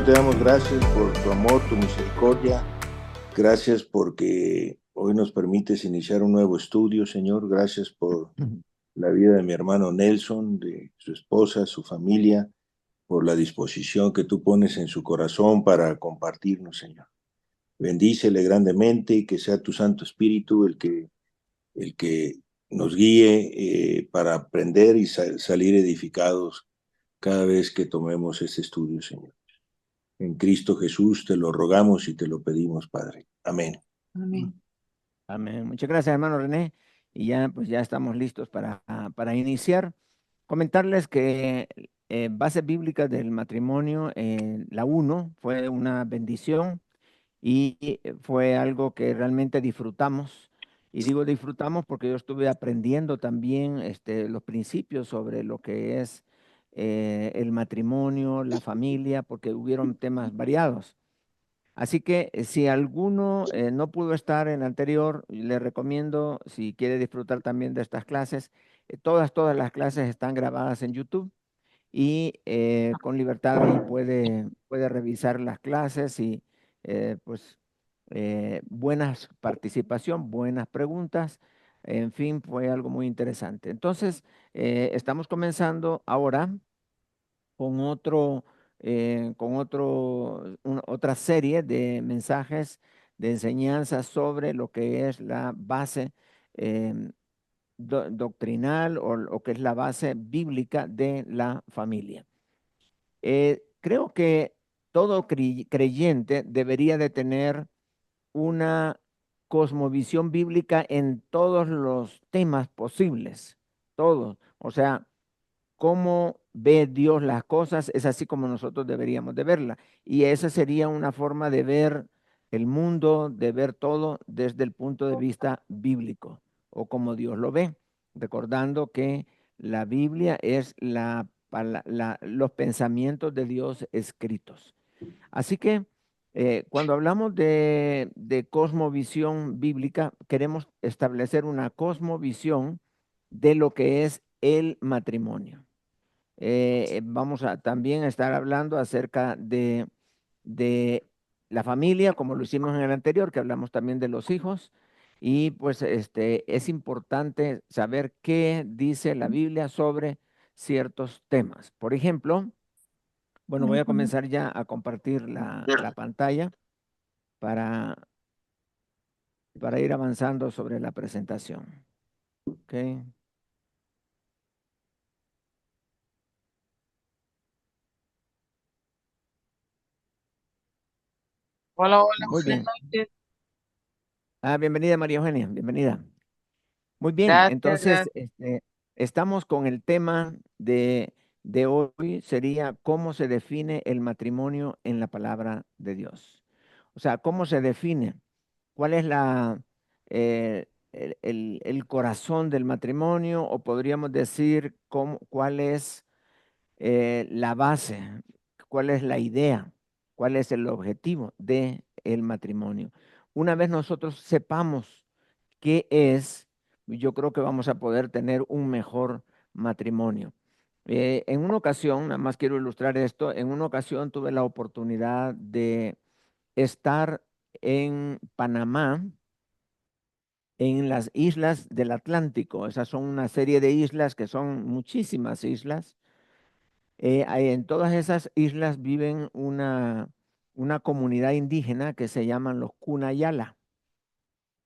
te damos gracias por tu amor, tu misericordia. Gracias porque hoy nos permites iniciar un nuevo estudio, Señor. Gracias por la vida de mi hermano Nelson, de su esposa, su familia, por la disposición que tú pones en su corazón para compartirnos, Señor. Bendícele grandemente y que sea tu Santo Espíritu el que nos guíe para aprender y salir edificados cada vez que tomemos este estudio, Señor. En Cristo Jesús te lo rogamos y te lo pedimos, Padre. Amén. Amén. Amén. Muchas gracias, hermano René. Y ya, pues ya estamos listos para iniciar. Comentarles que base bíblica del matrimonio, la uno fue una bendición y fue algo que realmente disfrutamos. Y digo disfrutamos porque yo estuve aprendiendo también los principios sobre lo que es el matrimonio, la familia, porque hubieron temas variados. Así que si alguno no pudo estar en la anterior, le recomiendo, si quiere disfrutar también de estas clases, todas las clases están grabadas en YouTube y con libertad ahí puede revisar las clases y pues buenas participación, buenas preguntas, en fin, fue algo muy interesante. Entonces, estamos comenzando ahora con otra serie de mensajes de enseñanza sobre lo que es la base doctrinal o lo que es la base bíblica de la familia. Creo que todo creyente debería de tener una cosmovisión bíblica en todos los temas posibles, todos. O sea, cómo ve Dios las cosas es así como nosotros deberíamos de verla. Y esa sería una forma de ver el mundo, de ver todo desde el punto de vista bíblico o como Dios lo ve, recordando que la Biblia es los pensamientos de Dios escritos. Así que cuando hablamos de cosmovisión bíblica, queremos establecer una cosmovisión de lo que es el matrimonio. Vamos a también estar hablando acerca de la familia, como lo hicimos en el anterior, que hablamos también de los hijos. Y pues es importante saber qué dice la Biblia sobre ciertos temas. Por ejemplo, bueno, voy a comenzar ya a compartir la pantalla para, para ir avanzando sobre la presentación. ¿Ok? Hola, hola, Muy buenas bien. noches. Bienvenida, María Eugenia, bienvenida. Muy bien, Gracias, entonces gracias. estamos con el tema de hoy, sería cómo se define el matrimonio en la palabra de Dios. O sea, cómo se define, cuál es el corazón del matrimonio, o podríamos decir cuál es la base, cuál es la idea, cuál es el objetivo del matrimonio. Una vez nosotros sepamos qué es, yo creo que vamos a poder tener un mejor matrimonio. En una ocasión, nada más quiero ilustrar esto, en una ocasión tuve la oportunidad de estar en Panamá, en las islas del Atlántico. Esas son una serie de islas que son muchísimas islas. En todas esas islas viven una comunidad indígena que se llaman los Cunayala.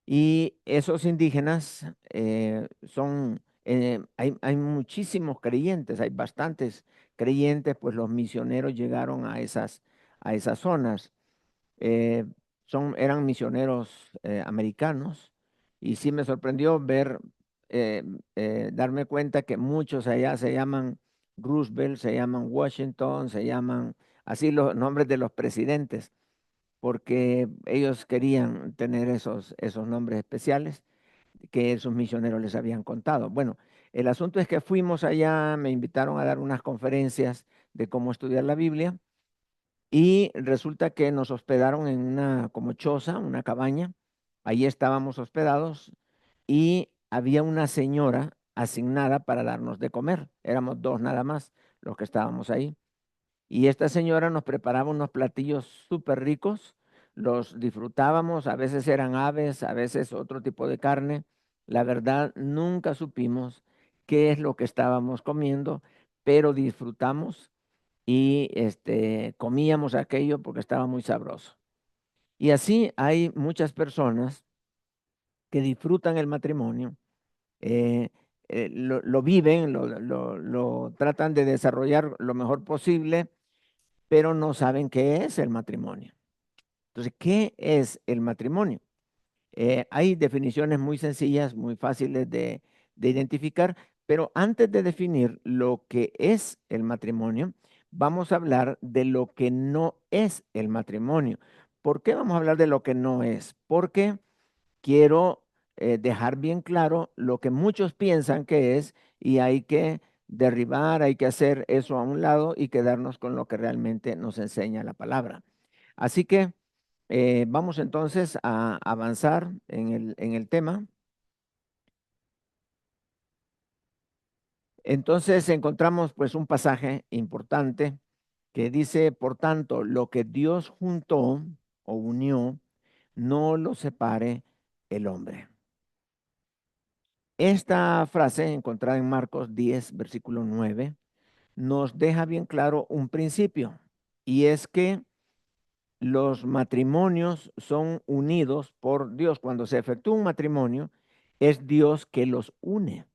Y esos indígenas hay muchísimos creyentes, hay bastantes creyentes, pues los misioneros llegaron a esas zonas. Eh, eran misioneros americanos y sí me sorprendió eh, darme cuenta que muchos allá se llaman Roosevelt, se llaman Washington, se llaman así los nombres de los presidentes porque ellos querían tener esos nombres especiales que esos misioneros les habían contado. Bueno, el asunto es que fuimos allá, me invitaron a dar unas conferencias de cómo estudiar la Biblia y resulta que nos hospedaron en una como choza, una cabaña. Allí estábamos hospedados y había una señora asignada para darnos de comer. Éramos dos nada más los que estábamos ahí. y esta señora nos preparaba unos platillos súper ricos, los disfrutábamos, a veces eran aves, a veces otro tipo de carne. La verdad, nunca supimos qué es lo que estábamos comiendo, pero disfrutamos y comíamos aquello porque estaba muy sabroso. Y así hay muchas personas que disfrutan el matrimonio, eh, lo viven, lo tratan de desarrollar lo mejor posible, pero no saben qué es el matrimonio. Entonces, ¿qué es el matrimonio? Hay definiciones muy sencillas, muy fáciles de identificar, pero antes de definir lo que es el matrimonio, vamos a hablar de lo que no es el matrimonio. ¿Por qué vamos a hablar de lo que no es? Porque quiero dejar bien claro lo que muchos piensan que es y hay que derribar, hay que hacer eso a un lado y quedarnos con lo que realmente nos enseña la palabra. Así que vamos entonces a avanzar en el tema. Entonces encontramos pues un pasaje importante que dice, por tanto, lo que Dios juntó o unió, no lo separe el hombre. Esta frase encontrada en Marcos 10, versículo 9, nos deja bien claro un principio, y es que los matrimonios son unidos por Dios. Cuando se efectúa un matrimonio, es Dios que los une.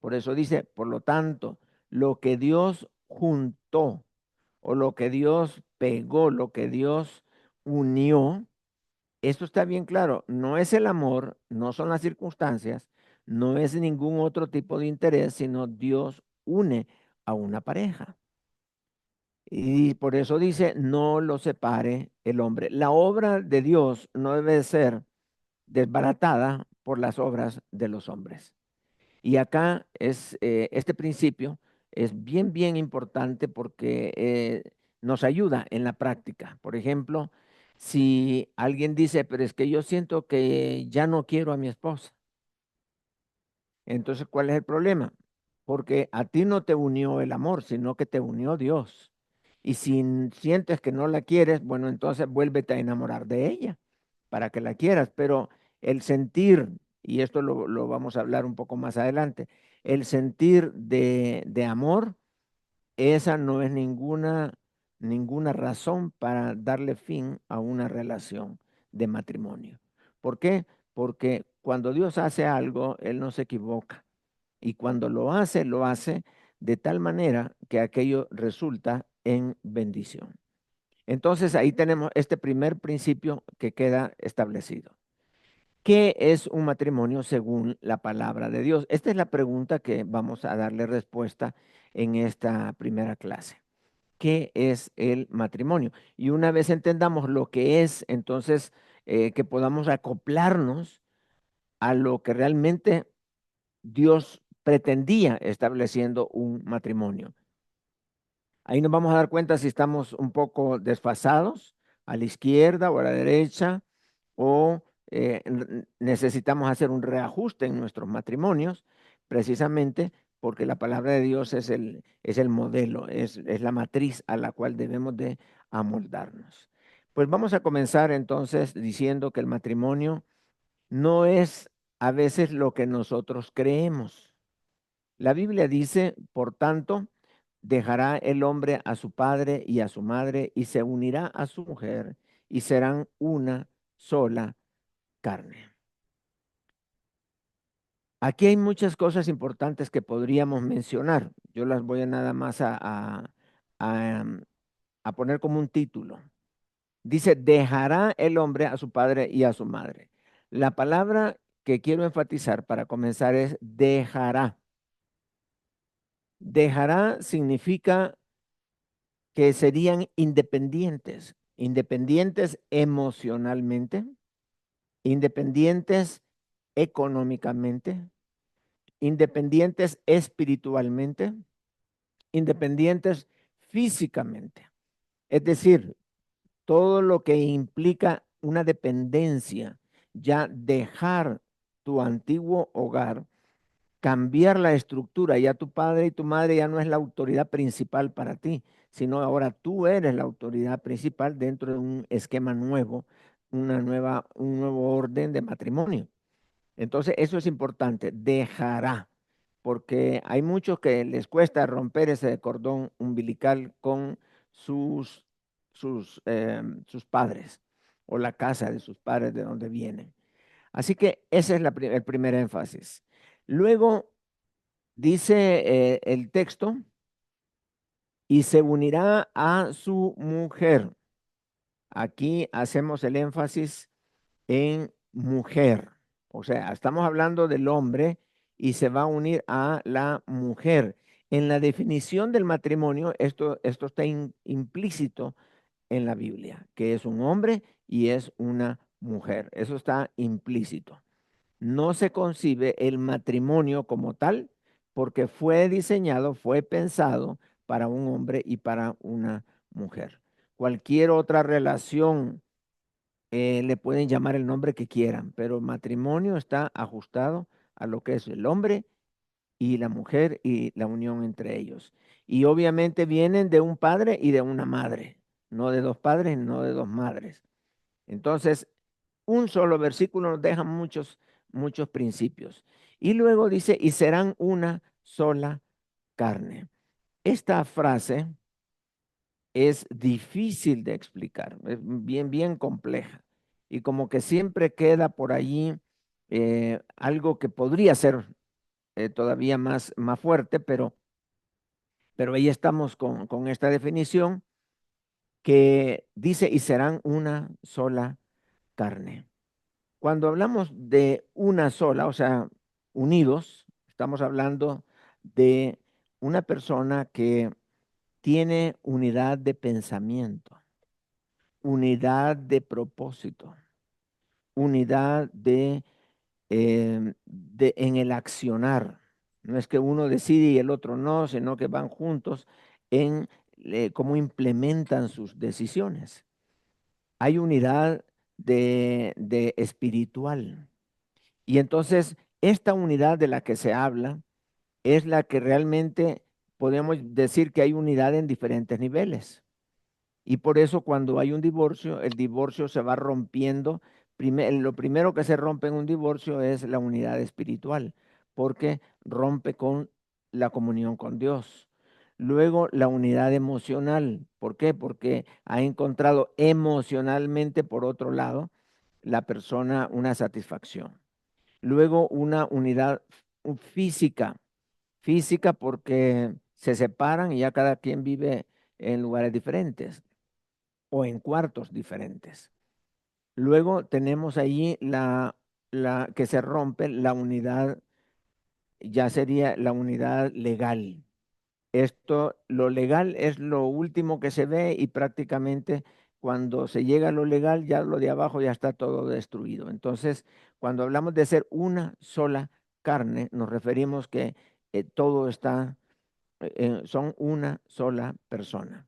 Por eso dice, por lo tanto, lo que Dios juntó o lo que Dios pegó, lo que Dios unió, esto está bien claro. No es el amor, no son las circunstancias, no es ningún otro tipo de interés, sino Dios une a una pareja. Y por eso dice, no lo separe el hombre. La obra de Dios no debe ser desbaratada por las obras de los hombres. Y acá es este principio es bien importante porque nos ayuda en la práctica. Por ejemplo, si alguien dice, pero es que yo siento que ya no quiero a mi esposa. Entonces, ¿cuál es el problema? Porque a ti no te unió el amor, sino que te unió Dios. Y si sientes que no la quieres, bueno, entonces vuélvete a enamorar de ella para que la quieras. Pero el sentir, y esto lo vamos a hablar un poco más adelante, el sentir de amor, esa no es ninguna razón para darle fin a una relación de matrimonio. ¿Por qué? Porque cuando Dios hace algo, Él no se equivoca. Y cuando lo hace de tal manera que aquello resulta en bendición. Entonces ahí tenemos este primer principio que queda establecido. ¿Qué es un matrimonio según la palabra de Dios? Esta es la pregunta que vamos a darle respuesta en esta primera clase. ¿Qué es el matrimonio? Y una vez entendamos lo que es, entonces que podamos acoplarnos a lo que realmente Dios pretendía estableciendo un matrimonio. Ahí nos vamos a dar cuenta si estamos un poco desfasados a la izquierda o a la derecha o necesitamos hacer un reajuste en nuestros matrimonios, precisamente porque la palabra de Dios es el modelo, es la matriz a la cual debemos de amoldarnos. Pues vamos a comenzar entonces diciendo que el matrimonio no es a veces lo que nosotros creemos. La Biblia dice, por tanto, dejará el hombre a su padre y a su madre y se unirá a su mujer y serán una sola carne. Aquí hay muchas cosas importantes que podríamos mencionar. Yo las voy a nada más a, a poner como un título. Dice, dejará el hombre a su padre y a su madre. La palabra que quiero enfatizar para comenzar es dejará. Dejará significa que serían independientes, independientes emocionalmente, independientes económicamente, independientes espiritualmente, independientes físicamente. Es decir, todo lo que implica una dependencia, ya dejar tu antiguo hogar, cambiar la estructura, ya tu padre y tu madre ya no es la autoridad principal para ti, sino ahora tú eres la autoridad principal dentro de un esquema nuevo, un nuevo orden de matrimonio. Entonces, eso es importante, dejará, porque hay muchos que les cuesta romper ese cordón umbilical con sus, sus padres o la casa de sus padres de donde vienen. Así que ese es el primer énfasis. Luego dice el texto, y se unirá a su mujer. Aquí hacemos el énfasis en mujer. O sea, estamos hablando del hombre y se va a unir a la mujer. En la definición del matrimonio, esto está implícito en la Biblia, que es un hombre y es una mujer. Eso está implícito. No se concibe el matrimonio como tal porque fue diseñado, fue pensado para un hombre y para una mujer. Cualquier otra relación le pueden llamar el nombre que quieran, pero el matrimonio está ajustado a lo que es el hombre y la mujer y la unión entre ellos. Y obviamente vienen de un padre y de una madre, no de dos padres, no de dos madres. Entonces, un solo versículo nos deja muchos principios. Y luego dice, y serán una sola carne. Esta frase es difícil de explicar, es bien compleja. Y como que siempre queda por allí algo que podría ser todavía más fuerte, pero ahí estamos con esta definición que dice, y serán una sola carne. Cuando hablamos de una sola, o sea, unidos, estamos hablando de una persona que tiene unidad de pensamiento, unidad de propósito, unidad en el accionar. No es que uno decide y el otro no, sino que van juntos en cómo implementan sus decisiones. Hay unidad de espiritual. Y entonces, esta unidad de la que se habla es la que realmente podemos decir que hay unidad en diferentes niveles. Y por eso cuando hay un divorcio, el divorcio se va rompiendo. Lo primero que se rompe en un divorcio es la unidad espiritual, porque rompe con la comunión con Dios. Luego la unidad emocional. ¿Por qué? Porque ha encontrado emocionalmente, por otro lado, la persona una satisfacción. Luego una unidad física, física porque se separan y ya cada quien vive en lugares diferentes o en cuartos diferentes. Luego tenemos allí la que se rompe la unidad, ya sería la unidad legal. Esto, lo legal es lo último que se ve y prácticamente cuando se llega a lo legal, ya lo de abajo ya está todo destruido. Entonces, cuando hablamos de ser una sola carne, nos referimos que todo está, son una sola persona.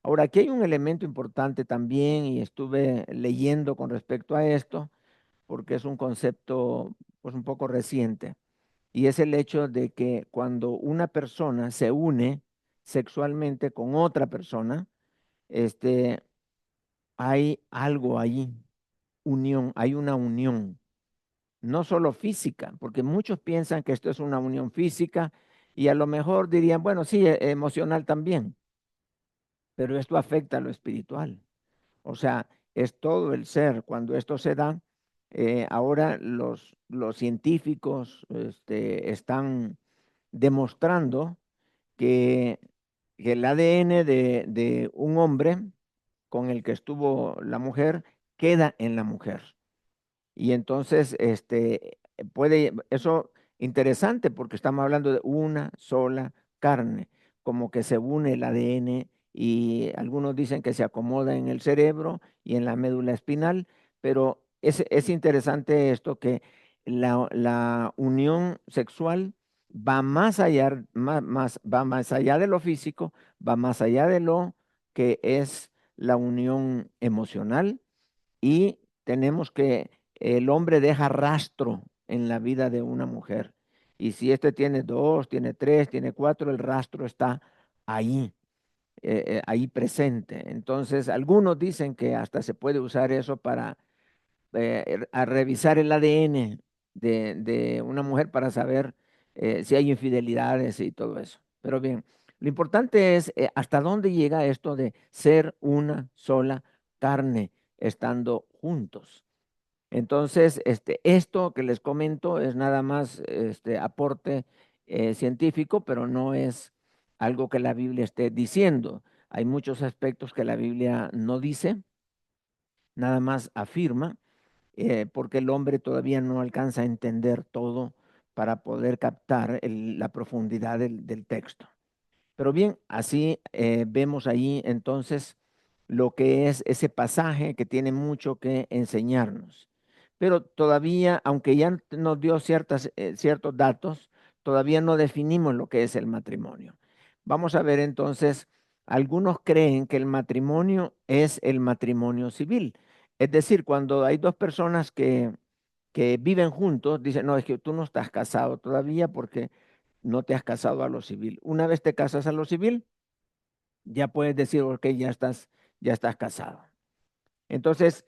Ahora, aquí hay un elemento importante también y estuve leyendo con respecto a esto, porque es un concepto pues un poco reciente, y es el hecho de que cuando una persona se une sexualmente con otra persona, este, hay algo ahí, unión, hay una unión, no solo física, porque muchos piensan que esto es una unión física y a lo mejor dirían, bueno, sí, emocional también, pero esto afecta a lo espiritual. O sea, es todo el ser. Cuando esto se da, ahora los científicos están demostrando que, que el ADN de un hombre con el que estuvo la mujer queda en la mujer. Y entonces, puede, eso interesante porque estamos hablando de una sola carne, como que se une el ADN y algunos dicen que se acomoda en el cerebro y en la médula espinal, pero es interesante esto que la unión sexual va más allá, va más allá de lo físico, va más allá de lo que es la unión emocional y tenemos que el hombre deja rastro en la vida de una mujer. Y si este tiene dos, tiene tres, tiene cuatro, el rastro está ahí. ahí presente. Entonces, algunos dicen que hasta se puede usar eso para a revisar el ADN de una mujer para saber si hay infidelidades y todo eso. Pero bien, lo importante es hasta dónde llega esto de ser una sola carne estando juntos. Entonces, esto que les comento es nada más aporte científico, pero no es algo que la Biblia esté diciendo. Hay muchos aspectos que la Biblia no dice, nada más afirma, porque el hombre todavía no alcanza a entender todo para poder captar la profundidad del texto. Pero bien, así vemos ahí entonces lo que es ese pasaje que tiene mucho que enseñarnos. Pero todavía, aunque ya nos dio ciertos datos, todavía no definimos lo que es el matrimonio. Vamos a ver entonces, algunos creen que el matrimonio es el matrimonio civil. Es decir, cuando hay dos personas que viven juntos, dicen, no, es que tú no estás casado todavía porque no te has casado a lo civil. Una vez te casas a lo civil, ya puedes decir, ok, ya estás casado. Entonces,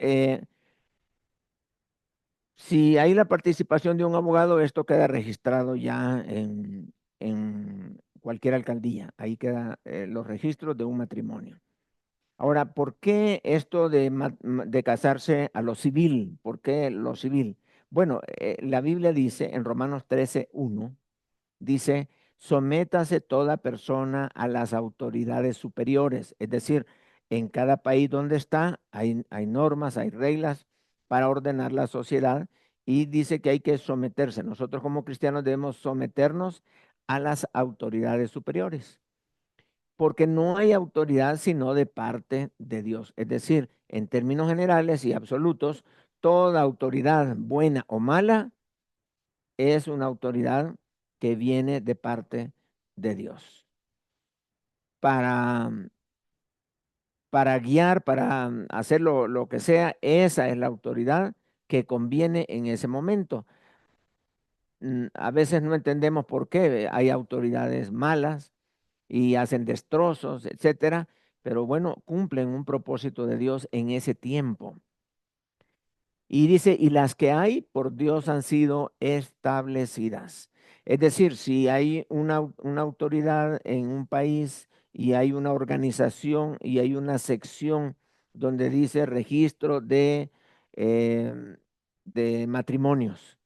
si hay la participación de un abogado, esto queda registrado ya en cualquier alcaldía. Ahí quedan los registros de un matrimonio. Ahora, ¿por qué esto de casarse a lo civil? ¿Por qué lo civil? Bueno, la Biblia dice en Romanos 13:1, dice, sométase toda persona a las autoridades superiores. Es decir, en cada país donde está hay normas, hay reglas para ordenar la sociedad y dice que hay que someterse. Nosotros como cristianos debemos someternos a las autoridades superiores, porque no hay autoridad sino de parte de Dios. Es decir, en términos generales y absolutos, toda autoridad, buena o mala, es una autoridad que viene de parte de Dios para, para guiar, para hacer lo que sea. Esa es la autoridad que conviene en ese momento. A veces no entendemos por qué hay autoridades malas y hacen destrozos, etcétera, pero bueno, cumplen un propósito de Dios en ese tiempo. Y dice, y las que hay por Dios han sido establecidas. Es decir, si hay una autoridad en un país y hay una organización y hay una sección donde dice registro de matrimonios,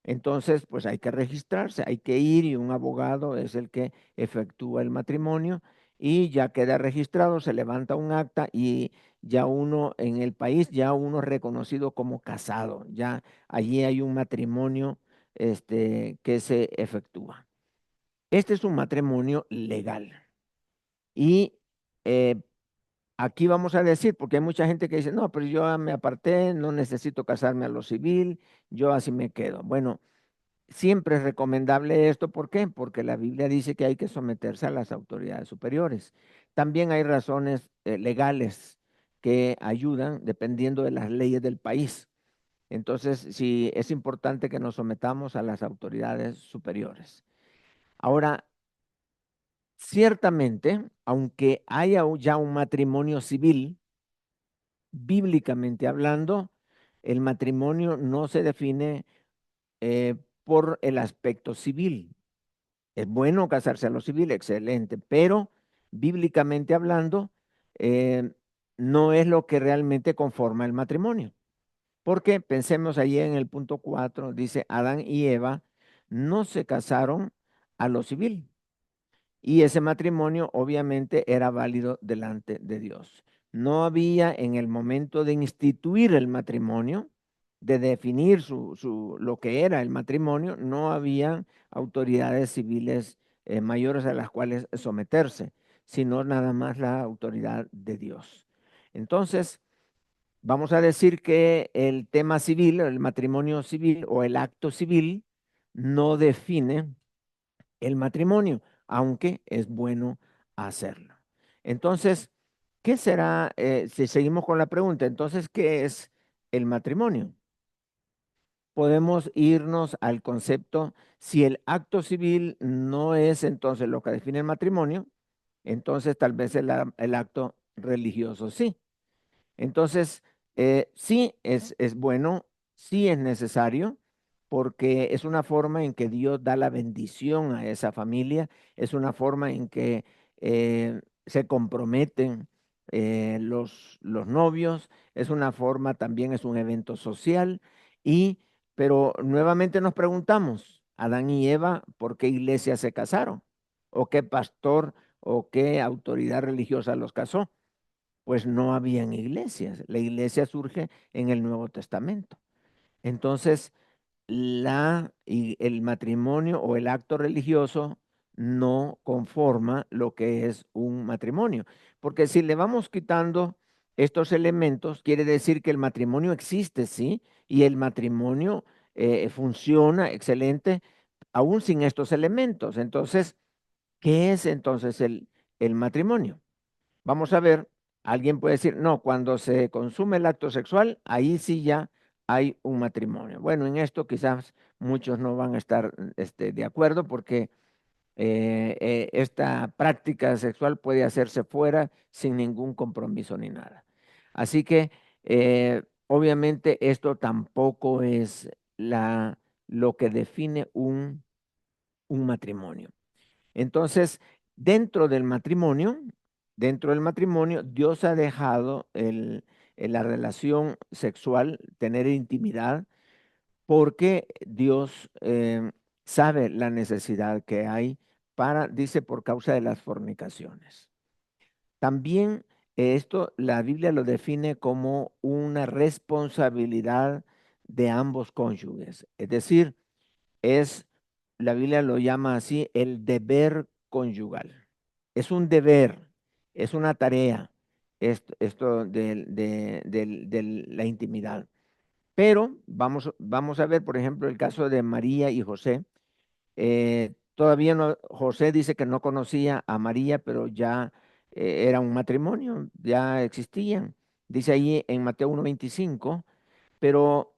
entonces pues hay que registrarse, hay que ir y un abogado es el que efectúa el matrimonio y ya queda registrado, se levanta un acta y ya uno en el país, ya uno reconocido como casado, ya allí hay un matrimonio que se efectúa. Este es un matrimonio legal. Y eh, aquí vamos a decir, porque hay mucha gente que dice, no, pero yo ya me aparté, no necesito casarme a lo civil, yo así me quedo. Bueno, siempre es recomendable esto, ¿por qué? Porque la Biblia dice que hay que someterse a las autoridades superiores. También hay razones legales que ayudan dependiendo de las leyes del país. Entonces, sí, es importante que nos sometamos a las autoridades superiores. Ahora, ciertamente, aunque haya ya un matrimonio civil, bíblicamente hablando, el matrimonio no se define por el aspecto civil. Es bueno casarse a lo civil, excelente, pero bíblicamente hablando, eh, no es lo que realmente conforma el matrimonio. Porque pensemos allí en el punto 4, dice, Adán y Eva no se casaron a lo civil. Y ese matrimonio obviamente era válido delante de Dios. No había en el momento de instituir el matrimonio, de definir lo que era el matrimonio, no había autoridades civiles mayores a las cuales someterse, sino nada más la autoridad de Dios. Entonces, vamos a decir que el tema civil, el matrimonio civil o el acto civil no define el matrimonio, aunque es bueno hacerlo. Entonces, ¿qué será, si seguimos con la pregunta, entonces, qué es el matrimonio? Podemos irnos al concepto, si el acto civil no es entonces lo que define el matrimonio, entonces tal vez el acto religioso sí. Entonces, sí es bueno, sí es necesario, porque es una forma en que Dios da la bendición a esa familia, es una forma en que se comprometen los novios, es una forma, también es un evento social, pero nuevamente nos preguntamos, Adán y Eva, ¿por qué iglesia se casaron? ¿O qué pastor o qué autoridad religiosa los casó? Pues no habían iglesias. La iglesia surge en el Nuevo Testamento. Entonces, el matrimonio o el acto religioso no conforma lo que es un matrimonio. Porque si le vamos quitando estos elementos, quiere decir que el matrimonio existe, ¿sí? Y el matrimonio funciona excelente aún sin estos elementos. Entonces, ¿qué es entonces el matrimonio? Vamos a ver, alguien puede decir, no, cuando se consume el acto sexual, ahí sí ya hay un matrimonio. Bueno, en esto quizás muchos no van a estar de acuerdo porque esta práctica sexual puede hacerse fuera sin ningún compromiso ni nada. Así que obviamente esto tampoco es lo que define un matrimonio. Entonces, dentro del matrimonio, Dios ha dejado la relación sexual, tener intimidad, porque Dios sabe la necesidad que hay dice, por causa de las fornicaciones. También esto la Biblia lo define como una responsabilidad de ambos cónyuges. Es decir, la Biblia lo llama así, el deber conyugal. Es un deber, es una tarea, esto de la intimidad. Pero vamos a ver, por ejemplo, el caso de María y José. Todavía no, José dice que no conocía a María, pero ya era un matrimonio, ya existían. Dice ahí en Mateo 1:25, pero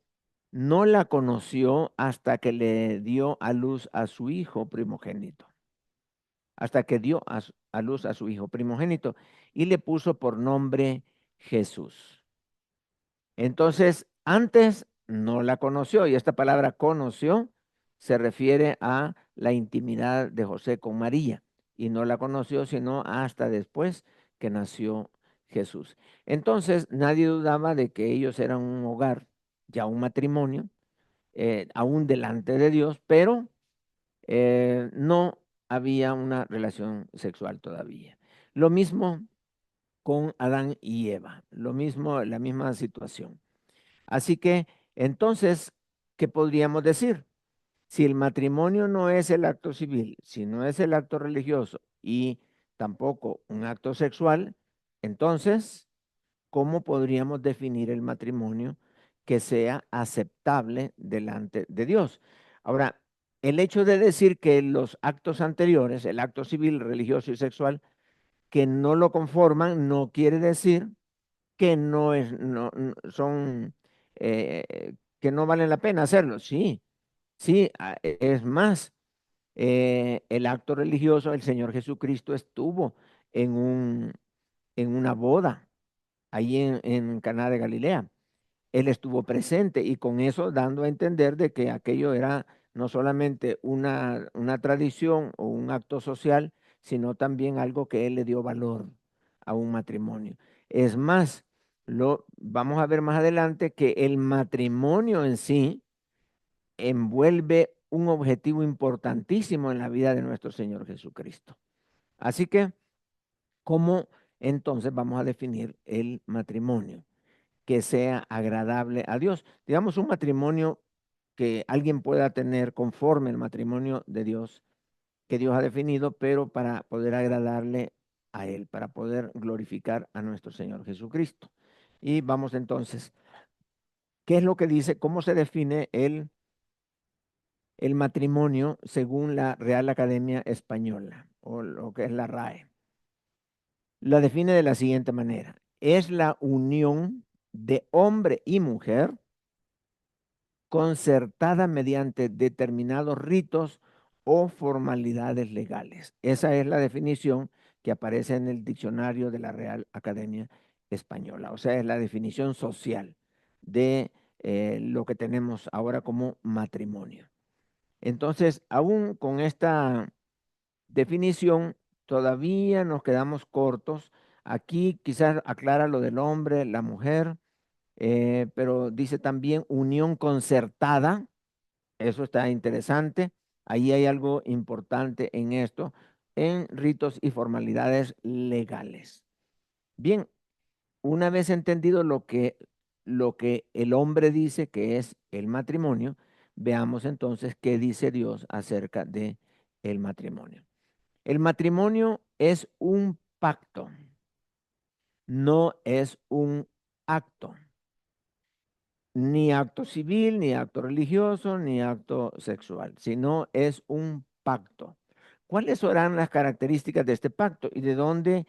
no la conoció hasta que le dio a luz a su hijo primogénito, hasta que dio a luz a su hijo primogénito y le puso por nombre Jesús. Entonces, antes no la conoció, y esta palabra conoció se refiere a la intimidad de José con María, y no la conoció sino hasta después que nació Jesús. Entonces, nadie dudaba de que ellos eran un hogar, ya un matrimonio, aún delante de Dios, pero no había una relación sexual todavía. Lo mismo con Adán y Eva, lo mismo, la misma situación. Así que, entonces, ¿qué podríamos decir? Si el matrimonio no es el acto civil, si no es el acto religioso y tampoco un acto sexual, entonces, ¿cómo podríamos definir el matrimonio que sea aceptable delante de Dios? Ahora, el hecho de decir que los actos anteriores, el acto civil, religioso y sexual, que no lo conforman, no quiere decir que son, que no valen la pena hacerlo. Sí, sí, es más, el acto religioso, el Señor Jesucristo estuvo en en una boda ahí en Caná de Galilea. Él estuvo presente y con eso dando a entender de que aquello era no solamente una tradición o un acto social, sino también algo que él le dio valor a un matrimonio. Es más, vamos a ver más adelante que el matrimonio en sí envuelve un objetivo importantísimo en la vida de nuestro Señor Jesucristo. Así que, ¿cómo entonces vamos a definir el matrimonio que sea agradable a Dios? Digamos, un matrimonio que alguien pueda tener conforme el matrimonio de Dios, que Dios ha definido, pero para poder agradarle a Él, para poder glorificar a nuestro Señor Jesucristo. Y vamos entonces, ¿qué es lo que dice? ¿Cómo se define el matrimonio según la Real Academia Española o lo que es la RAE? La define de la siguiente manera: es la unión de hombre y mujer concertada mediante determinados ritos o formalidades legales. Esa es la definición que aparece en el diccionario de la Real Academia Española. O sea, es la definición social de lo que tenemos ahora como matrimonio. Entonces, aún con esta definición, todavía nos quedamos cortos. Aquí quizás aclara lo del hombre, la mujer, pero dice también unión concertada. Eso está interesante. Ahí hay algo importante en esto, en ritos y formalidades legales. Bien, una vez entendido lo que el hombre dice que es el matrimonio, veamos entonces qué dice Dios acerca de el matrimonio. El matrimonio es un pacto, no es un acto, ni acto civil, ni acto religioso, ni acto sexual, sino es un pacto. ¿Cuáles serán las características de este pacto y de dónde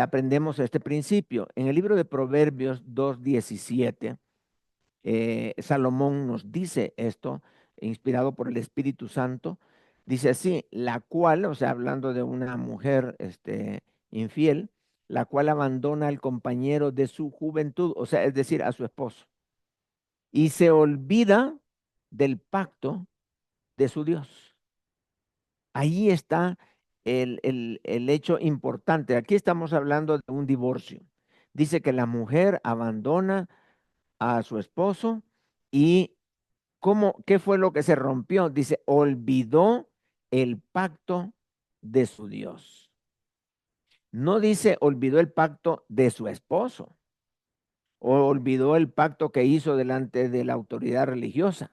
aprendemos este principio? En el libro de Proverbios 2:17, Salomón nos dice esto, inspirado por el Espíritu Santo. Dice así, la cual, o sea, hablando de una mujer infiel, la cual abandona al compañero de su juventud, o sea, es decir, a su esposo, y se olvida del pacto de su Dios. Ahí está el hecho importante. Aquí estamos hablando de un divorcio. Dice que la mujer abandona a su esposo y ¿qué fue lo que se rompió? Dice, olvidó el pacto de su Dios. No dice olvidó el pacto de su esposo o olvidó el pacto que hizo delante de la autoridad religiosa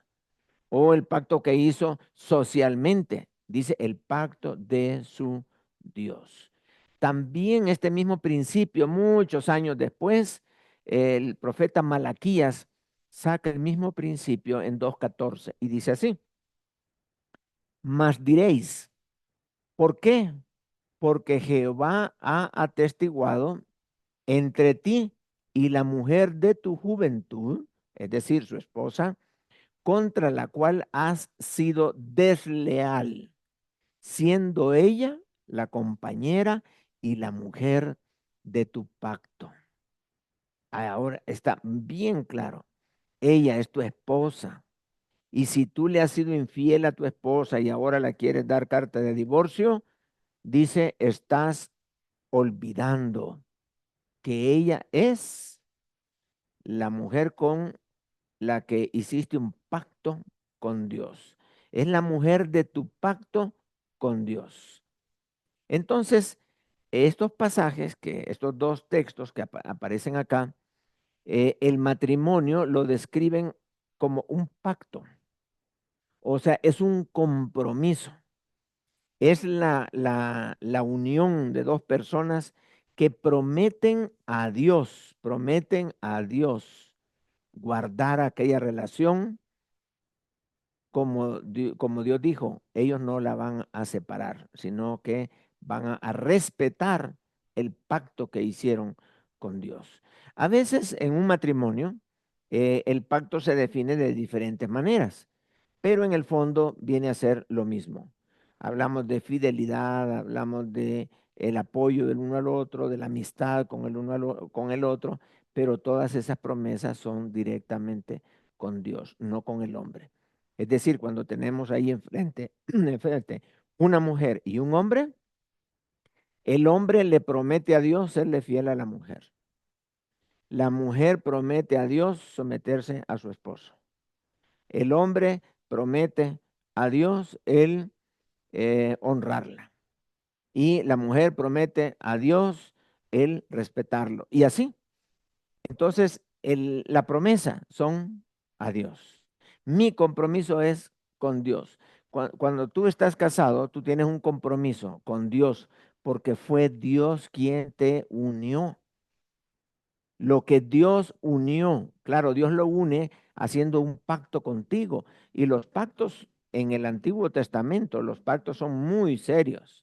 o el pacto que hizo socialmente. Dice el pacto de su Dios. También este mismo principio, muchos años después, el profeta Malaquías saca el mismo principio en 2:14 y dice así, mas diréis, ¿por qué? Porque Jehová ha atestiguado entre ti y la mujer de tu juventud, es decir, su esposa, contra la cual has sido desleal, siendo ella la compañera y la mujer de tu pacto. Ahora está bien claro, ella es tu esposa. Y si tú le has sido infiel a tu esposa y ahora la quieres dar carta de divorcio, dice, estás olvidando que ella es la mujer con la que hiciste un pacto con Dios. Es la mujer de tu pacto con Dios. Entonces, estos pasajes, estos dos textos que aparecen acá, el matrimonio lo describen como un pacto. O sea, es un compromiso. Es la unión de dos personas que prometen a Dios guardar aquella relación como Dios dijo, ellos no la van a separar, sino que van a respetar el pacto que hicieron con Dios. A veces en un matrimonio, el pacto se define de diferentes maneras, pero en el fondo viene a ser lo mismo. Hablamos de fidelidad, hablamos de el apoyo del uno al otro, de la amistad con el uno con el otro, pero todas esas promesas son directamente con Dios, no con el hombre. Es decir, cuando tenemos ahí enfrente una mujer y un hombre, el hombre le promete a Dios serle fiel a la mujer. La mujer promete a Dios someterse a su esposo. El hombre promete a Dios el honrarla. Y la mujer promete a Dios el respetarlo. Y así. Entonces, la promesa son a Dios. Mi compromiso es con Dios. Cuando tú estás casado, tú tienes un compromiso con Dios porque fue Dios quien te unió. Lo que Dios unió, claro, Dios lo une haciendo un pacto contigo. Y los pactos en el Antiguo Testamento, los pactos son muy serios.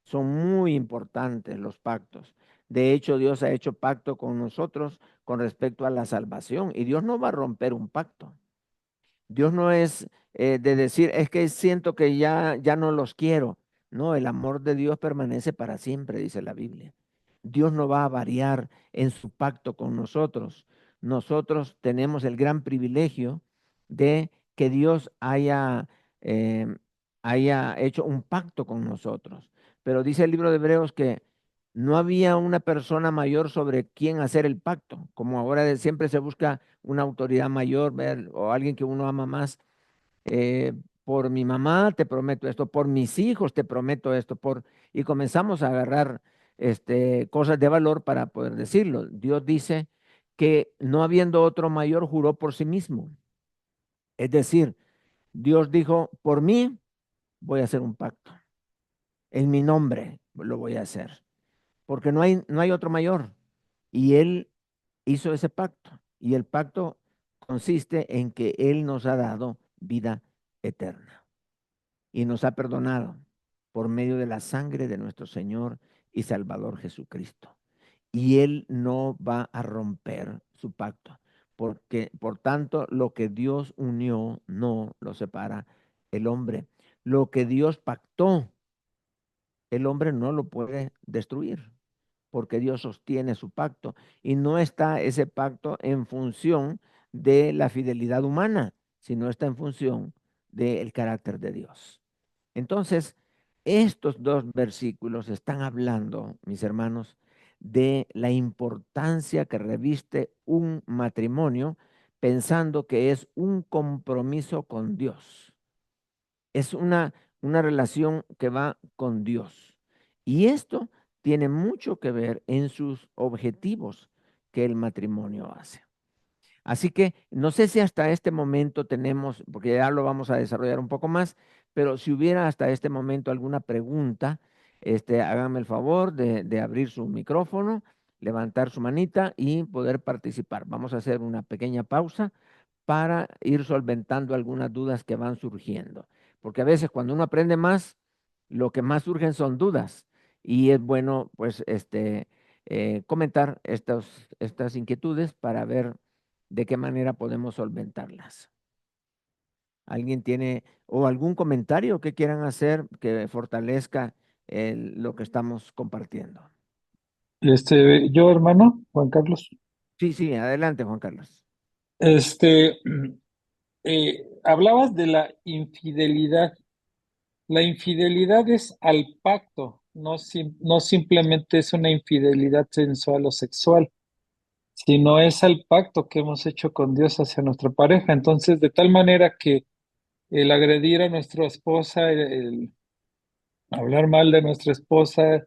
Son muy importantes los pactos. De hecho, Dios ha hecho pacto con nosotros con respecto a la salvación y Dios no va a romper un pacto. Dios no es de decir, es que siento que ya no los quiero. No, el amor de Dios permanece para siempre, dice la Biblia. Dios no va a variar en su pacto con nosotros. Nosotros tenemos el gran privilegio de que Dios eh, haya hecho un pacto con nosotros. Pero dice el libro de Hebreos que no había una persona mayor sobre quien hacer el pacto, como ahora siempre se busca una autoridad mayor, o alguien que uno ama más. Por mi mamá te prometo esto, por mis hijos te prometo esto, y comenzamos a agarrar cosas de valor para poder decirlo. Dios dice que no habiendo otro mayor, juró por sí mismo. Es decir, Dios dijo, por mí voy a hacer un pacto, en mi nombre lo voy a hacer, porque no hay otro mayor. Y Él hizo ese pacto, y el pacto consiste en que Él nos ha dado vida eterna y nos ha perdonado por medio de la sangre de nuestro Señor y Salvador Jesucristo. Y Él no va a romper su pacto, porque por tanto lo que Dios unió no lo separa el hombre. Lo que Dios pactó, el hombre no lo puede destruir, porque Dios sostiene su pacto y no está ese pacto en función de la fidelidad humana, sino está en función del carácter de Dios. Entonces, estos dos versículos están hablando, mis hermanos, de la importancia que reviste un matrimonio, pensando que es un compromiso con Dios. Es una relación que va con Dios. Y esto tiene mucho que ver en sus objetivos que el matrimonio hace. Así que no sé si hasta este momento tenemos, porque ya lo vamos a desarrollar un poco más, pero si hubiera hasta este momento alguna pregunta, háganme el favor de abrir su micrófono, levantar su manita y poder participar. Vamos a hacer una pequeña pausa para ir solventando algunas dudas que van surgiendo. Porque a veces cuando uno aprende más, lo que más surgen son dudas. Y es bueno, pues, comentar estas inquietudes para ver de qué manera podemos solventarlas. ¿Alguien tiene o algún comentario que quieran hacer que fortalezca lo que estamos compartiendo? Yo, hermano, Juan Carlos, Sí, sí, adelante, Juan Carlos. este, hablabas de la infidelidad. La infidelidad es al pacto, no simplemente es una infidelidad sensual o sexual, sino es al pacto que hemos hecho con Dios hacia nuestra pareja. Entonces, de tal manera que el agredir a nuestra esposa, el hablar mal de nuestra esposa,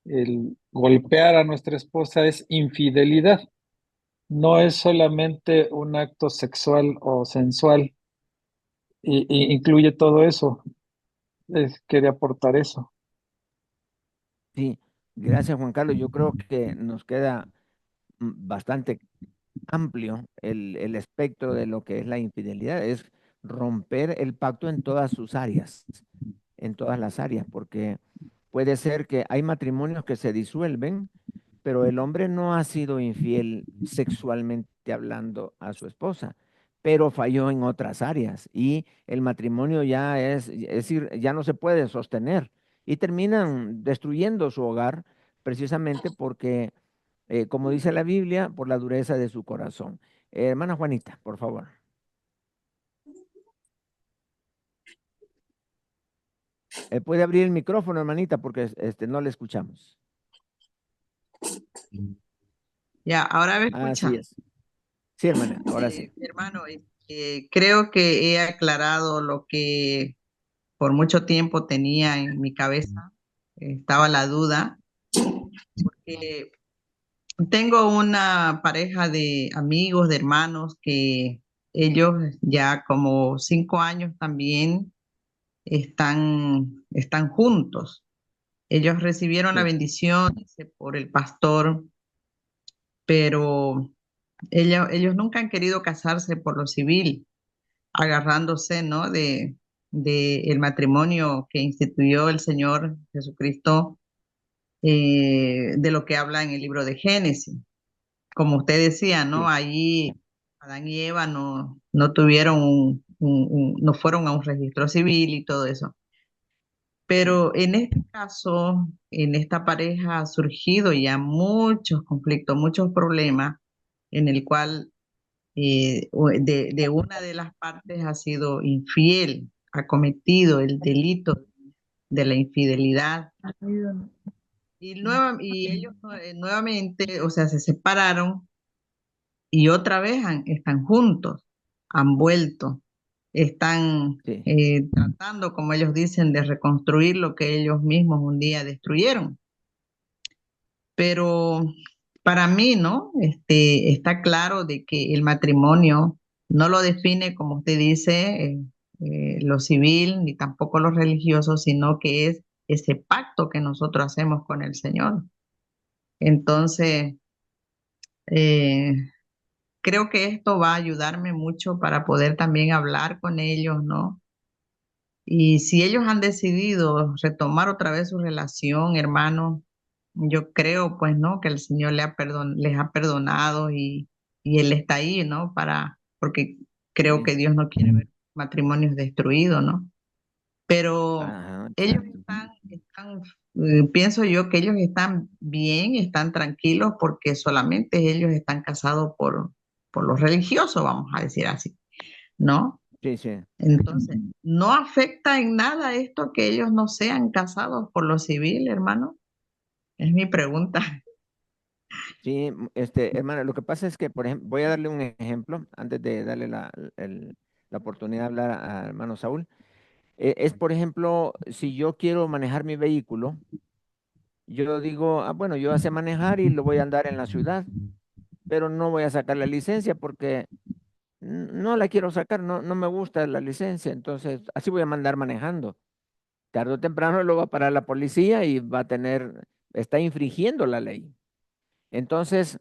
el golpear a nuestra esposa es infidelidad. No es solamente un acto sexual o sensual, y incluye todo eso. Quería aportar eso. Sí, gracias, Juan Carlos. Yo creo que nos queda bastante amplio el espectro de lo que es la infidelidad. Es romper el pacto en todas sus áreas, en todas las áreas, porque puede ser que hay matrimonios que se disuelven, pero el hombre no ha sido infiel sexualmente hablando a su esposa, pero falló en otras áreas y el matrimonio es decir, ya no se puede sostener y terminan destruyendo su hogar precisamente porque, como dice la Biblia, por la dureza de su corazón. Hermana Juanita, por favor. Puede abrir el micrófono, hermanita, porque no le escuchamos. Ya, ahora me Así escucha. es. Sí, hermana, ahora sí. Hermano, creo que he aclarado lo que por mucho tiempo tenía en mi cabeza. Estaba la duda, porque tengo una pareja de amigos, de hermanos, que ellos ya como 5 años también están juntos. Ellos recibieron la Sí, bendición, dice, por el pastor, pero ellos nunca han querido casarse por lo civil, agarrándose, ¿no? de el matrimonio que instituyó el Señor Jesucristo, de lo que habla en el libro de Génesis. Como usted decía, ¿no? sí, Allí Adán y Eva no tuvieron no fueron a un registro civil y todo eso. Pero en este caso, en esta pareja ha surgido ya muchos conflictos, muchos problemas en el cual de una de las partes ha sido infiel, ha cometido el delito de la infidelidad. Y ellos nuevamente, o sea, se separaron y otra vez están juntos, han vuelto, están Sí, tratando, como ellos dicen, de reconstruir lo que ellos mismos un día destruyeron. Pero para mí, ¿no? Está claro de que el matrimonio no lo define, como usted dice, lo civil, ni tampoco lo religioso, sino que es ese pacto que nosotros hacemos con el Señor. Entonces, eh, creo que esto va a ayudarme mucho para poder también hablar con ellos, ¿no? Y si ellos han decidido retomar otra vez su relación, hermano, yo creo, pues, ¿no? Que el Señor les ha perdonado y Él está ahí, ¿no? Porque creo sí. que Dios no quiere ver matrimonios destruidos, ¿no? Pero Ajá, ellos exacto. pienso yo que ellos están bien, están tranquilos porque solamente ellos están casados por lo religioso, vamos a decir así, ¿no? Sí, sí. Entonces, ¿no afecta en nada esto que ellos no sean casados por lo civil, hermano? Es mi pregunta. Sí, hermano, lo que pasa es que, por ejemplo, voy a darle un ejemplo antes de darle la oportunidad de hablar a hermano Saúl. Es, por ejemplo, si yo quiero manejar mi vehículo, yo digo, ah, bueno, yo sé manejar y lo voy a andar en la ciudad, pero no voy a sacar la licencia porque no la quiero sacar, no me gusta la licencia, entonces así voy a mandar manejando. Tarde o temprano lo va a parar la policía y va a está infringiendo la ley. Entonces,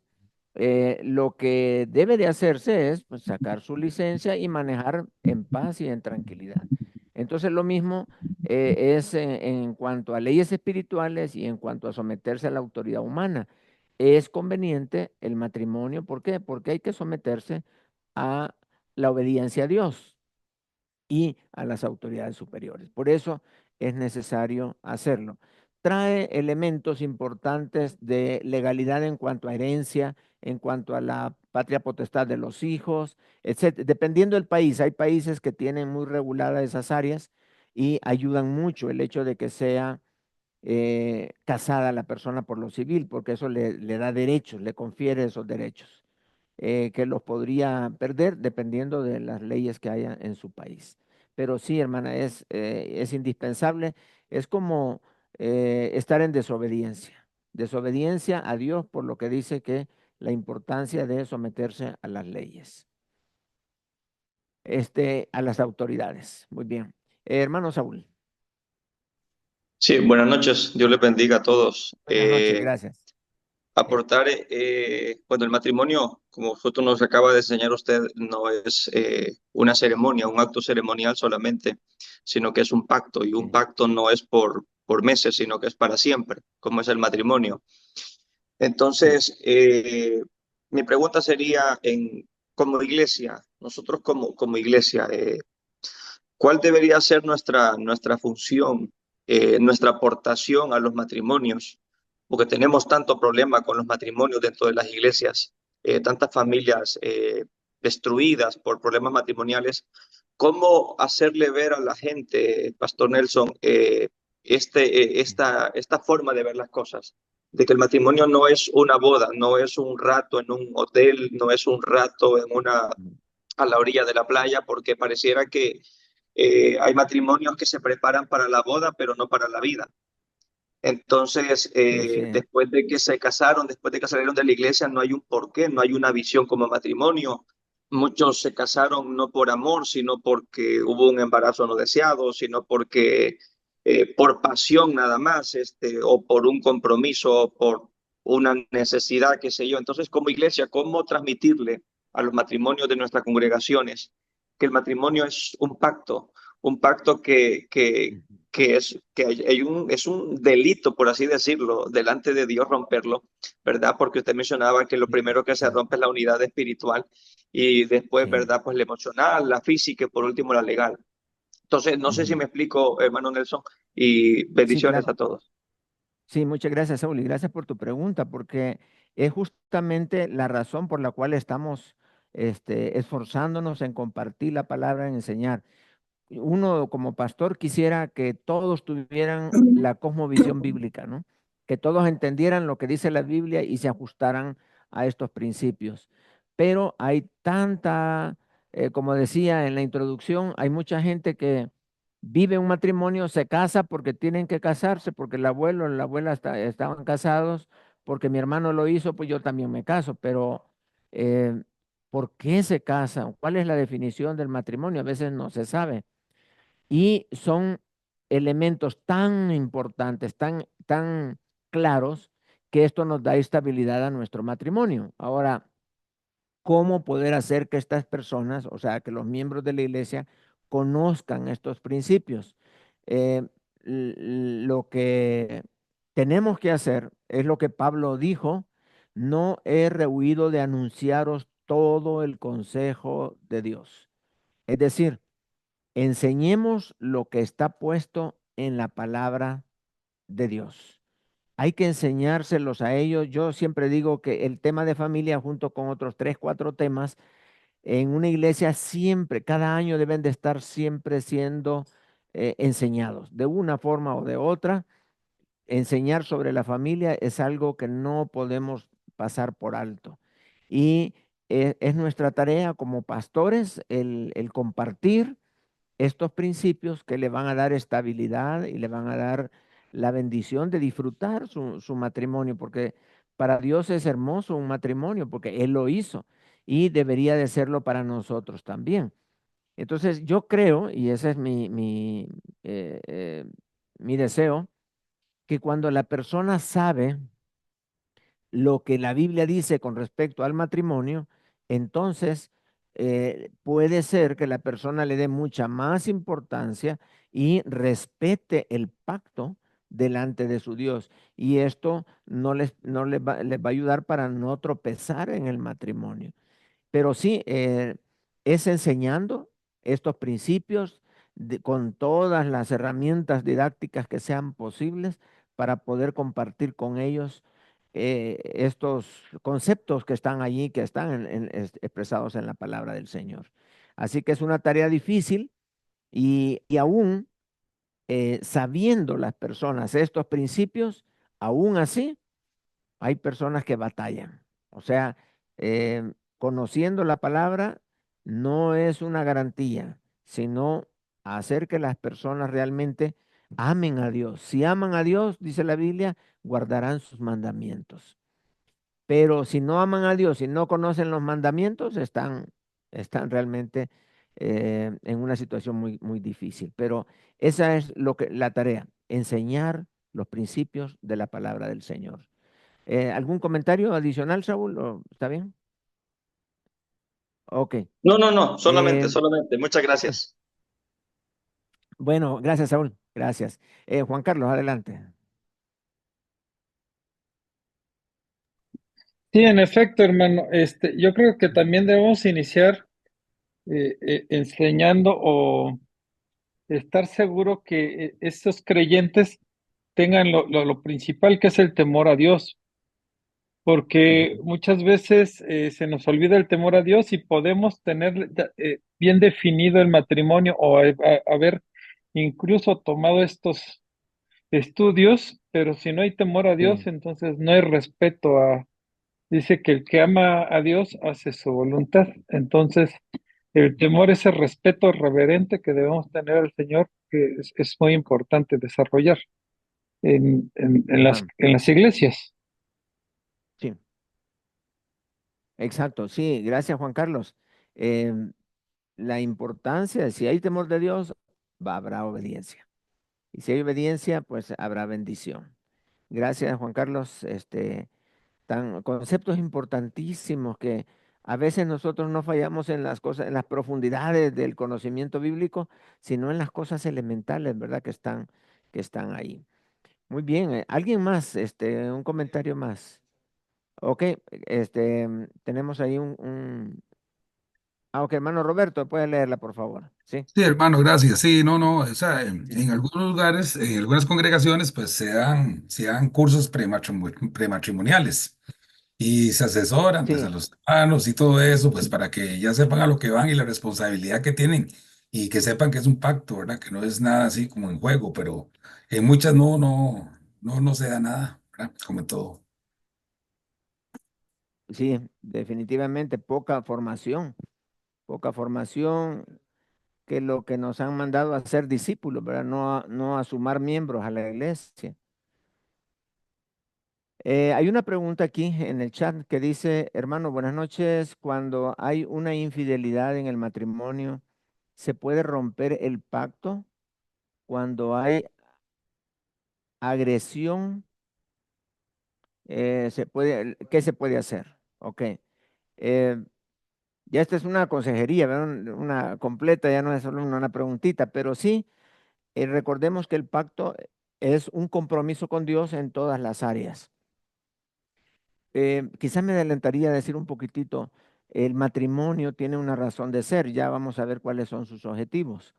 lo que debe de hacerse es pues, sacar su licencia y manejar en paz y en tranquilidad. Entonces, lo mismo es en cuanto a leyes espirituales y en cuanto a someterse a la autoridad humana. Es conveniente el matrimonio, ¿por qué? Porque hay que someterse a la obediencia a Dios y a las autoridades superiores. Por eso es necesario hacerlo. Trae elementos importantes de legalidad en cuanto a herencia, en cuanto a la patria potestad de los hijos, etc. Dependiendo del país, hay países que tienen muy reguladas esas áreas y ayudan mucho el hecho de que sea casada la persona por lo civil, porque eso le da derechos, le confiere esos derechos que los podría perder dependiendo de las leyes que haya en su país. Pero sí, hermana, es indispensable, es como estar en desobediencia, desobediencia a Dios por lo que dice que la importancia de someterse a las leyes, a las autoridades. Muy bien. Hermano Saúl, Sí, buenas noches. Dios les bendiga a todos. buenas noches, gracias. Aportar, bueno, el matrimonio, como justo nos acaba de enseñar usted, no es una ceremonia, un acto ceremonial solamente, sino que es un pacto, y un Sí, pacto no es por meses, sino que es para siempre, como es el matrimonio. sí, Entonces, mi pregunta sería, como iglesia, nosotros como iglesia, ¿cuál debería ser nuestra función, nuestra aportación a los matrimonios? Porque tenemos tanto problema con los matrimonios dentro de las iglesias, tantas familias destruidas por problemas matrimoniales. ¿Cómo hacerle ver a la gente, Pastor Nelson, esta forma de ver las cosas? De que el matrimonio no es una boda, no es un rato en un hotel, no es un rato a la orilla de la playa, porque pareciera que hay matrimonios que se preparan para la boda, pero no para la vida. Entonces, sí, sí, después de que se casaron, después de que salieron de la iglesia, no hay un porqué, no hay una visión como matrimonio. Muchos se casaron no por amor, sino porque hubo un embarazo no deseado, sino porque por pasión nada más, o por un compromiso, o por una necesidad, qué sé yo. Entonces, como iglesia, ¿cómo transmitirle a los matrimonios de nuestras congregaciones que el matrimonio es un pacto es un delito, por así decirlo, delante de Dios romperlo, ¿verdad? Porque usted mencionaba que lo sí, primero que se sí, rompe es la unidad espiritual y después, sí. ¿verdad? Pues la emocional, la física y por último la legal. Entonces, no sé si Ujú. me explico, hermano Nelson, y Sí, bendiciones claro. a todos. Sí, muchas gracias, Saúl, y gracias por tu pregunta, porque es justamente la razón por la cual estamos esforzándonos en compartir la palabra, en enseñar. Uno como pastor quisiera que todos tuvieran la cosmovisión bíblica, ¿no? Que todos entendieran lo que dice la Biblia y se ajustaran a estos principios. Pero hay tanta, como decía en la introducción, hay mucha gente que vive un matrimonio, se casa porque tienen que casarse, porque el abuelo o la abuela estaban casados, porque mi hermano lo hizo, pues yo también me caso, pero eh, ¿por qué se casan? ¿Cuál es la definición del matrimonio? A veces no se sabe. Y son elementos tan importantes, tan claros, que esto nos da estabilidad a nuestro matrimonio. Ahora, ¿cómo poder hacer que estas personas, o sea, que los miembros de la iglesia, conozcan estos principios? Eh, lo que tenemos que hacer es lo que Pablo dijo: no he rehuido de anunciaros todo el consejo de Dios. Es decir, enseñemos lo que está puesto en la palabra de Dios. Hay que enseñárselos a ellos. Yo siempre digo que el tema de familia, junto con otros 3, 4 temas, en una iglesia siempre, cada año deben de estar siempre siendo enseñados de una forma o de otra. Enseñar sobre la familia es algo que no podemos pasar por alto. Y es nuestra tarea como pastores el compartir estos principios que le van a dar estabilidad y le van a dar la bendición de disfrutar su matrimonio, porque para Dios es hermoso un matrimonio, porque Él lo hizo y debería de serlo para nosotros también. Entonces yo creo, y ese es eh, eh, mi deseo, que cuando la persona sabe lo que la Biblia dice con respecto al matrimonio, entonces puede ser que la persona le dé mucha más importancia y respete el pacto delante de su Dios. Y esto no les va a ayudar para no tropezar en el matrimonio. Pero sí, es enseñando estos principios con todas las herramientas didácticas que sean posibles para poder compartir con ellos estos conceptos que están allí, que están expresados en la palabra del Señor. Así que es una tarea difícil y aún sabiendo las personas estos principios, aún así hay personas que batallan. O sea, conociendo la palabra no es una garantía, sino hacer que las personas realmente amen a Dios. Si aman a Dios, dice la Biblia, guardarán sus mandamientos. Pero si no aman a Dios y no conocen los mandamientos, están realmente en una situación muy, muy difícil. Pero esa es la tarea, enseñar los principios de la palabra del Señor. ¿Algún comentario adicional, Saúl? ¿Está bien? Ok. No, no, no, solamente, Eh, solamente. Muchas gracias. bueno, gracias, Saúl. Gracias. Juan Carlos, adelante. Sí, en efecto, hermano. Yo creo que también debemos iniciar enseñando o estar seguro que estos creyentes tengan lo principal, que es el temor a Dios, porque Ujú. muchas veces se nos olvida el temor a Dios y podemos tener bien definido el matrimonio o haber incluso tomado estos estudios, pero si no hay temor a Dios, Sí, entonces no hay respeto a... Dice que el que ama a Dios hace su voluntad. Entonces, el temor, ese respeto reverente que debemos tener al Señor, que es muy importante desarrollar ajá, en las iglesias. sí, exacto. Sí, gracias, Juan Carlos. Em, la importancia, si hay temor de Dios, habrá obediencia. Y si hay obediencia, pues habrá bendición. Gracias, Juan Carlos. Conceptos importantísimos que a veces nosotros no fallamos en las cosas, en las profundidades del conocimiento bíblico, sino en las cosas elementales, ¿verdad? Que están ahí. Muy bien. ¿Alguien más? Un comentario más. Ok, tenemos ahí Ah, ok, hermano Roberto, puede leerla, por favor. Sí. Sí, hermano, gracias. Sí, no, no, o sea, en algunos lugares, en algunas congregaciones, pues se dan cursos prematrimoniales y se asesoran, pues, a Sí, los hermanos y todo eso, pues, para que ya sepan a lo que van y la responsabilidad que tienen y que sepan que es un pacto, ¿verdad? Que no es nada así como en juego, pero en muchas no se da nada, ¿verdad? Como en todo. sí, definitivamente poca formación, que lo que nos han mandado a ser discípulos, ¿verdad? No a sumar miembros a la iglesia. Hay una pregunta aquí en el chat que dice, hermano, buenas noches, cuando hay una infidelidad en el matrimonio, ¿se puede romper el pacto? Cuando hay agresión, ¿qué se puede hacer? Ok. Eh, ya esta es una consejería, ¿verdad? Una completa, ya no es solo una preguntita, pero sí, recordemos que el pacto es un compromiso con Dios en todas las áreas. Quizás me adelantaría a decir un poquitito, el matrimonio tiene una razón de ser, ya vamos a ver cuáles son sus objetivos.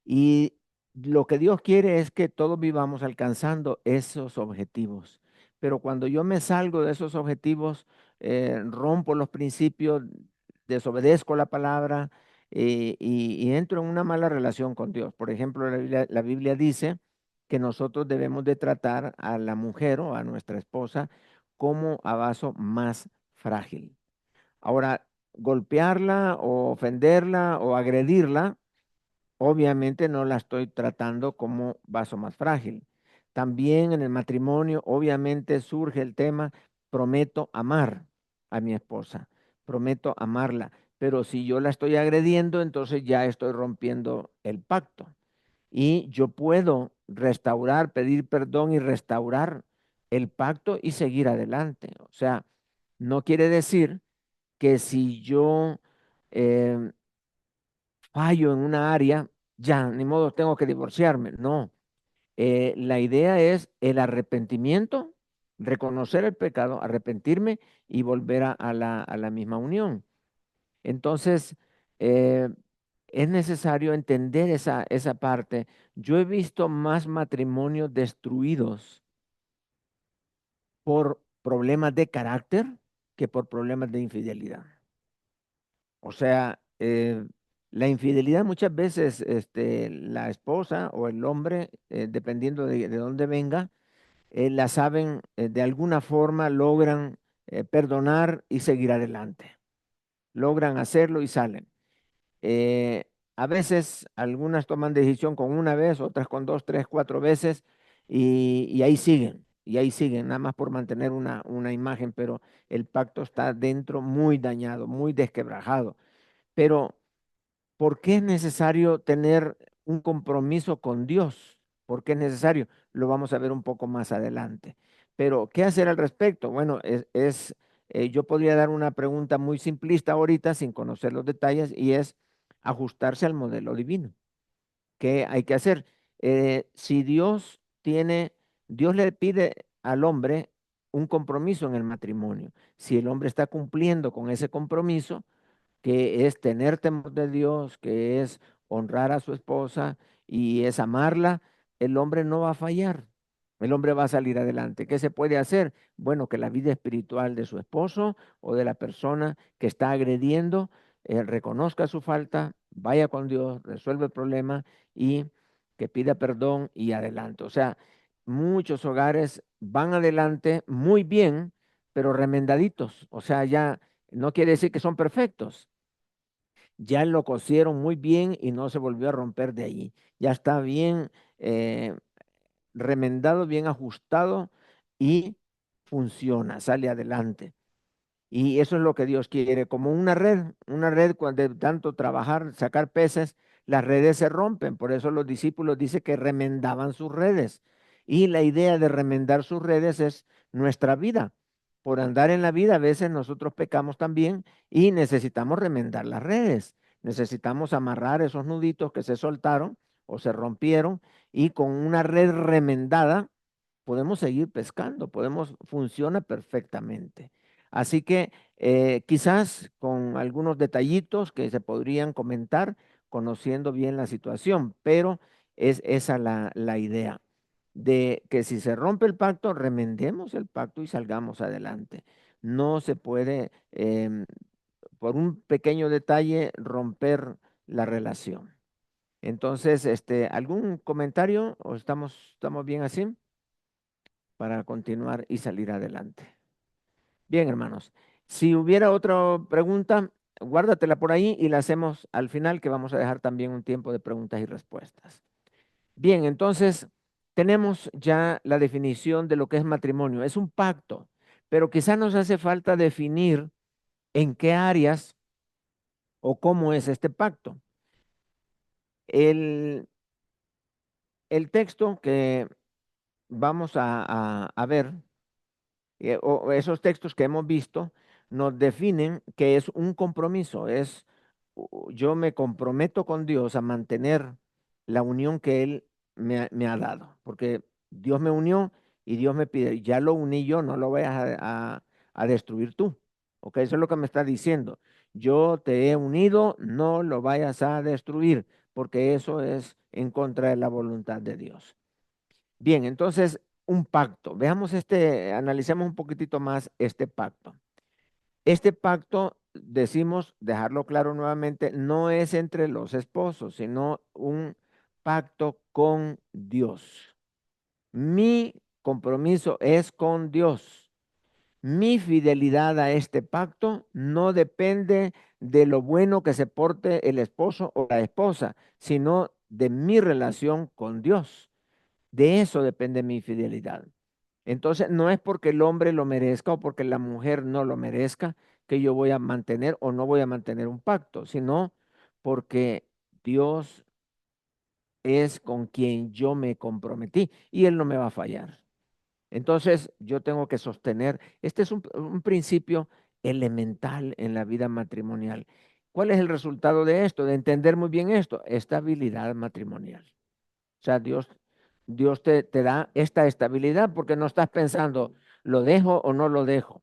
Y lo que Dios quiere es que todos vivamos alcanzando esos objetivos. Pero cuando yo me salgo de esos objetivos, rompo los principios, desobedezco la palabra y entro en una mala relación con Dios. Por ejemplo, la Biblia dice que nosotros debemos de tratar a la mujer o a nuestra esposa como a vaso más frágil. Ahora, golpearla o ofenderla o agredirla, obviamente no la estoy tratando como vaso más frágil. También en el matrimonio, obviamente surge el tema, prometo amar a mi esposa, prometo amarla, pero si yo la estoy agrediendo, entonces ya estoy rompiendo el pacto. Y yo puedo restaurar, pedir perdón y restaurar el pacto y seguir adelante. O sea, no quiere decir que si yo em, fallo en una área, ya, ni modo, tengo que divorciarme. No, la idea es el arrepentimiento, reconocer el pecado, arrepentirme y volver a la misma unión. Entonces, eh, es necesario entender esa parte. Yo he visto más matrimonios destruidos por problemas de carácter que por problemas de infidelidad. O sea, la infidelidad muchas veces, la esposa o el hombre, dependiendo de dónde venga, la saben, de alguna forma logran perdonar y seguir adelante. Logran hacerlo y salen. Eh, a veces algunas toman decisión con una vez, otras con dos, tres, cuatro veces y ahí siguen, nada más por mantener una imagen, pero el pacto está dentro muy dañado, muy desquebrajado. Pero ¿por qué es necesario tener un compromiso con Dios? ¿Por qué es necesario? Lo vamos a ver un poco más adelante. Pero, ¿qué hacer al respecto? Bueno, yo podría dar una pregunta muy simplista ahorita sin conocer los detalles y es ajustarse al modelo divino. ¿Qué hay que hacer? Si Dios le pide al hombre un compromiso en el matrimonio. Si el hombre está cumpliendo con ese compromiso, que es tener temor de Dios, que es honrar a su esposa y es amarla, el hombre no va a fallar. El hombre va a salir adelante. ¿Qué se puede hacer? Bueno, que la vida espiritual de su esposo o de la persona que está agrediendo reconozca su falta, vaya con Dios, resuelve el problema y que pida perdón y adelante. O sea, muchos hogares van adelante muy bien, pero remendaditos. O sea, ya no quiere decir que son perfectos, ya lo cosieron muy bien y no se volvió a romper de allí. Ya está bien eh, remendado, bien ajustado y funciona, sale adelante. Y eso es lo que Dios quiere, como una red cuando de tanto trabajar, sacar peces, las redes se rompen. Por eso los discípulos dicen que remendaban sus redes. Y la idea de remendar sus redes es nuestra vida. Por andar en la vida, a veces nosotros pecamos también y necesitamos remendar las redes. Necesitamos amarrar esos nuditos que se soltaron o se rompieron y con una red remendada podemos seguir pescando, funciona perfectamente. Así que quizás con algunos detallitos que se podrían comentar conociendo bien la situación, pero es esa la idea de que si se rompe el pacto, remendemos el pacto y salgamos adelante. No se puede, por un pequeño detalle, romper la relación. Entonces, ¿algún comentario o estamos bien así para continuar y salir adelante? Bien, hermanos. Si hubiera otra pregunta, guárdatela por ahí y la hacemos al final, que vamos a dejar también un tiempo de preguntas y respuestas. Bien, entonces tenemos ya la definición de lo que es matrimonio. Es un pacto, pero quizás nos hace falta definir en qué áreas o cómo es este pacto. El, el texto que vamos a ver, o esos textos que hemos visto, nos definen que es un compromiso, yo me comprometo con Dios a mantener la unión que Él me ha dado, porque Dios me unió y Dios me pide, ya lo uní yo, no lo vayas a destruir tú, ¿ok? Eso es lo que me está diciendo. Yo te he unido, no lo vayas a destruir, porque eso es en contra de la voluntad de Dios. Bien, entonces, un pacto. Veamos analicemos un poquitito más este pacto. Este pacto, decimos, dejarlo claro nuevamente, no es entre los esposos, sino un pacto con Dios. Mi compromiso es con Dios. Mi fidelidad a este pacto no depende de lo bueno que se porte el esposo o la esposa, sino de mi relación con Dios. De eso depende mi fidelidad. Entonces, no es porque el hombre lo merezca o porque la mujer no lo merezca que yo voy a mantener o no voy a mantener un pacto, sino porque Dios es con quien yo me comprometí y Él no me va a fallar. Entonces, yo tengo que sostener, este es un principio elemental en la vida matrimonial. ¿Cuál es el resultado de esto? De entender muy bien esto, estabilidad matrimonial. O sea, Dios te da esta estabilidad porque no estás pensando, ¿lo dejo o no lo dejo?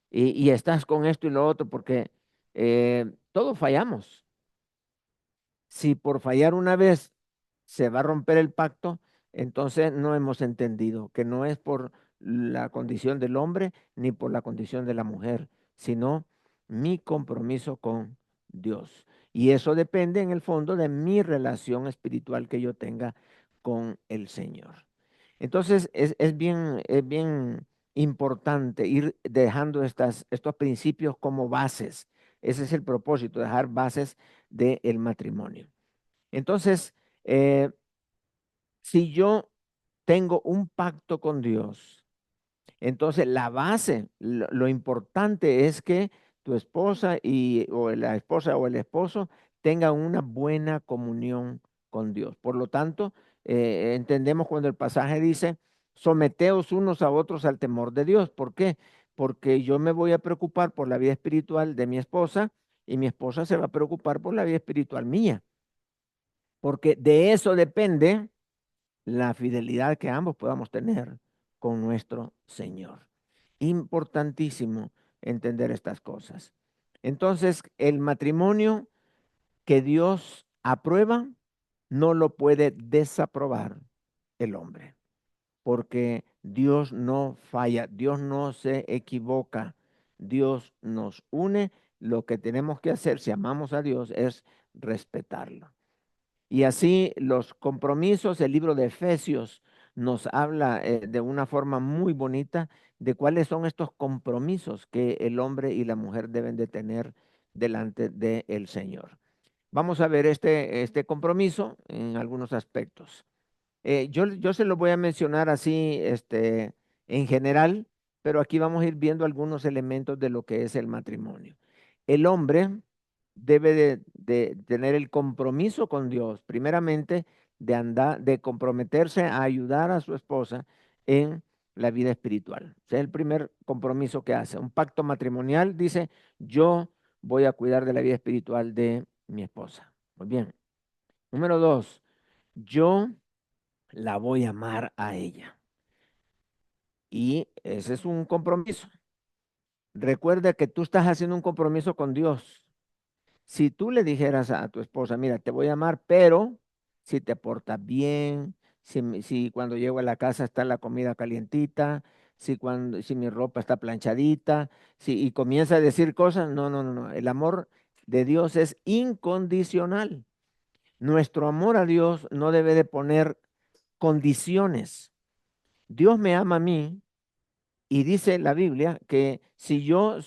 Y estás con esto y lo otro porque todos fallamos. Si por fallar una vez se va a romper el pacto, entonces no hemos entendido que no es por la condición del hombre ni por la condición de la mujer, sino mi compromiso con Dios. Y eso depende en el fondo de mi relación espiritual que yo tenga con el Señor. Entonces es bien importante ir dejando estos principios como bases. Ese es el propósito, dejar bases del matrimonio. Entonces, si yo tengo un pacto con Dios, entonces la base, lo importante es que tu esposa o la esposa o el esposo tengan una buena comunión con Dios. Por lo tanto, entendemos cuando el pasaje dice, someteos unos a otros al temor de Dios. ¿Por qué? Porque yo me voy a preocupar por la vida espiritual de mi esposa y mi esposa se va a preocupar por la vida espiritual mía. Porque de eso depende la fidelidad que ambos podamos tener con nuestro Señor. Importantísimo entender estas cosas. Entonces, el matrimonio que Dios aprueba no lo puede desaprobar el hombre, porque Dios no falla, Dios no se equivoca, Dios nos une. Lo que tenemos que hacer si amamos a Dios es respetarlo. Y así los compromisos, el libro de Efesios nos habla de una forma muy bonita de cuáles son estos compromisos que el hombre y la mujer deben de tener delante del Señor. Vamos a ver este compromiso en algunos aspectos. Yo se lo voy a mencionar así, en general, pero aquí vamos a ir viendo algunos elementos de lo que es el matrimonio. El hombre debe de tener el compromiso con Dios, primeramente de comprometerse a ayudar a su esposa en la vida espiritual. Ese es el primer compromiso que hace. Un pacto matrimonial dice, yo voy a cuidar de la vida espiritual de mi esposa. Muy bien. Número 2, yo la voy a amar a ella. Y ese es un compromiso. recuerda que tú estás haciendo un compromiso con Dios. Si tú le dijeras a tu esposa, mira, te voy a amar, pero si te portas bien, si cuando llego a la casa está la comida calientita, si mi ropa está planchadita, y comienza a decir cosas, no, no, no, no. El amor de Dios es incondicional. Nuestro amor a Dios no debe de poner condiciones. Dios me ama a mí y dice la Biblia que si yo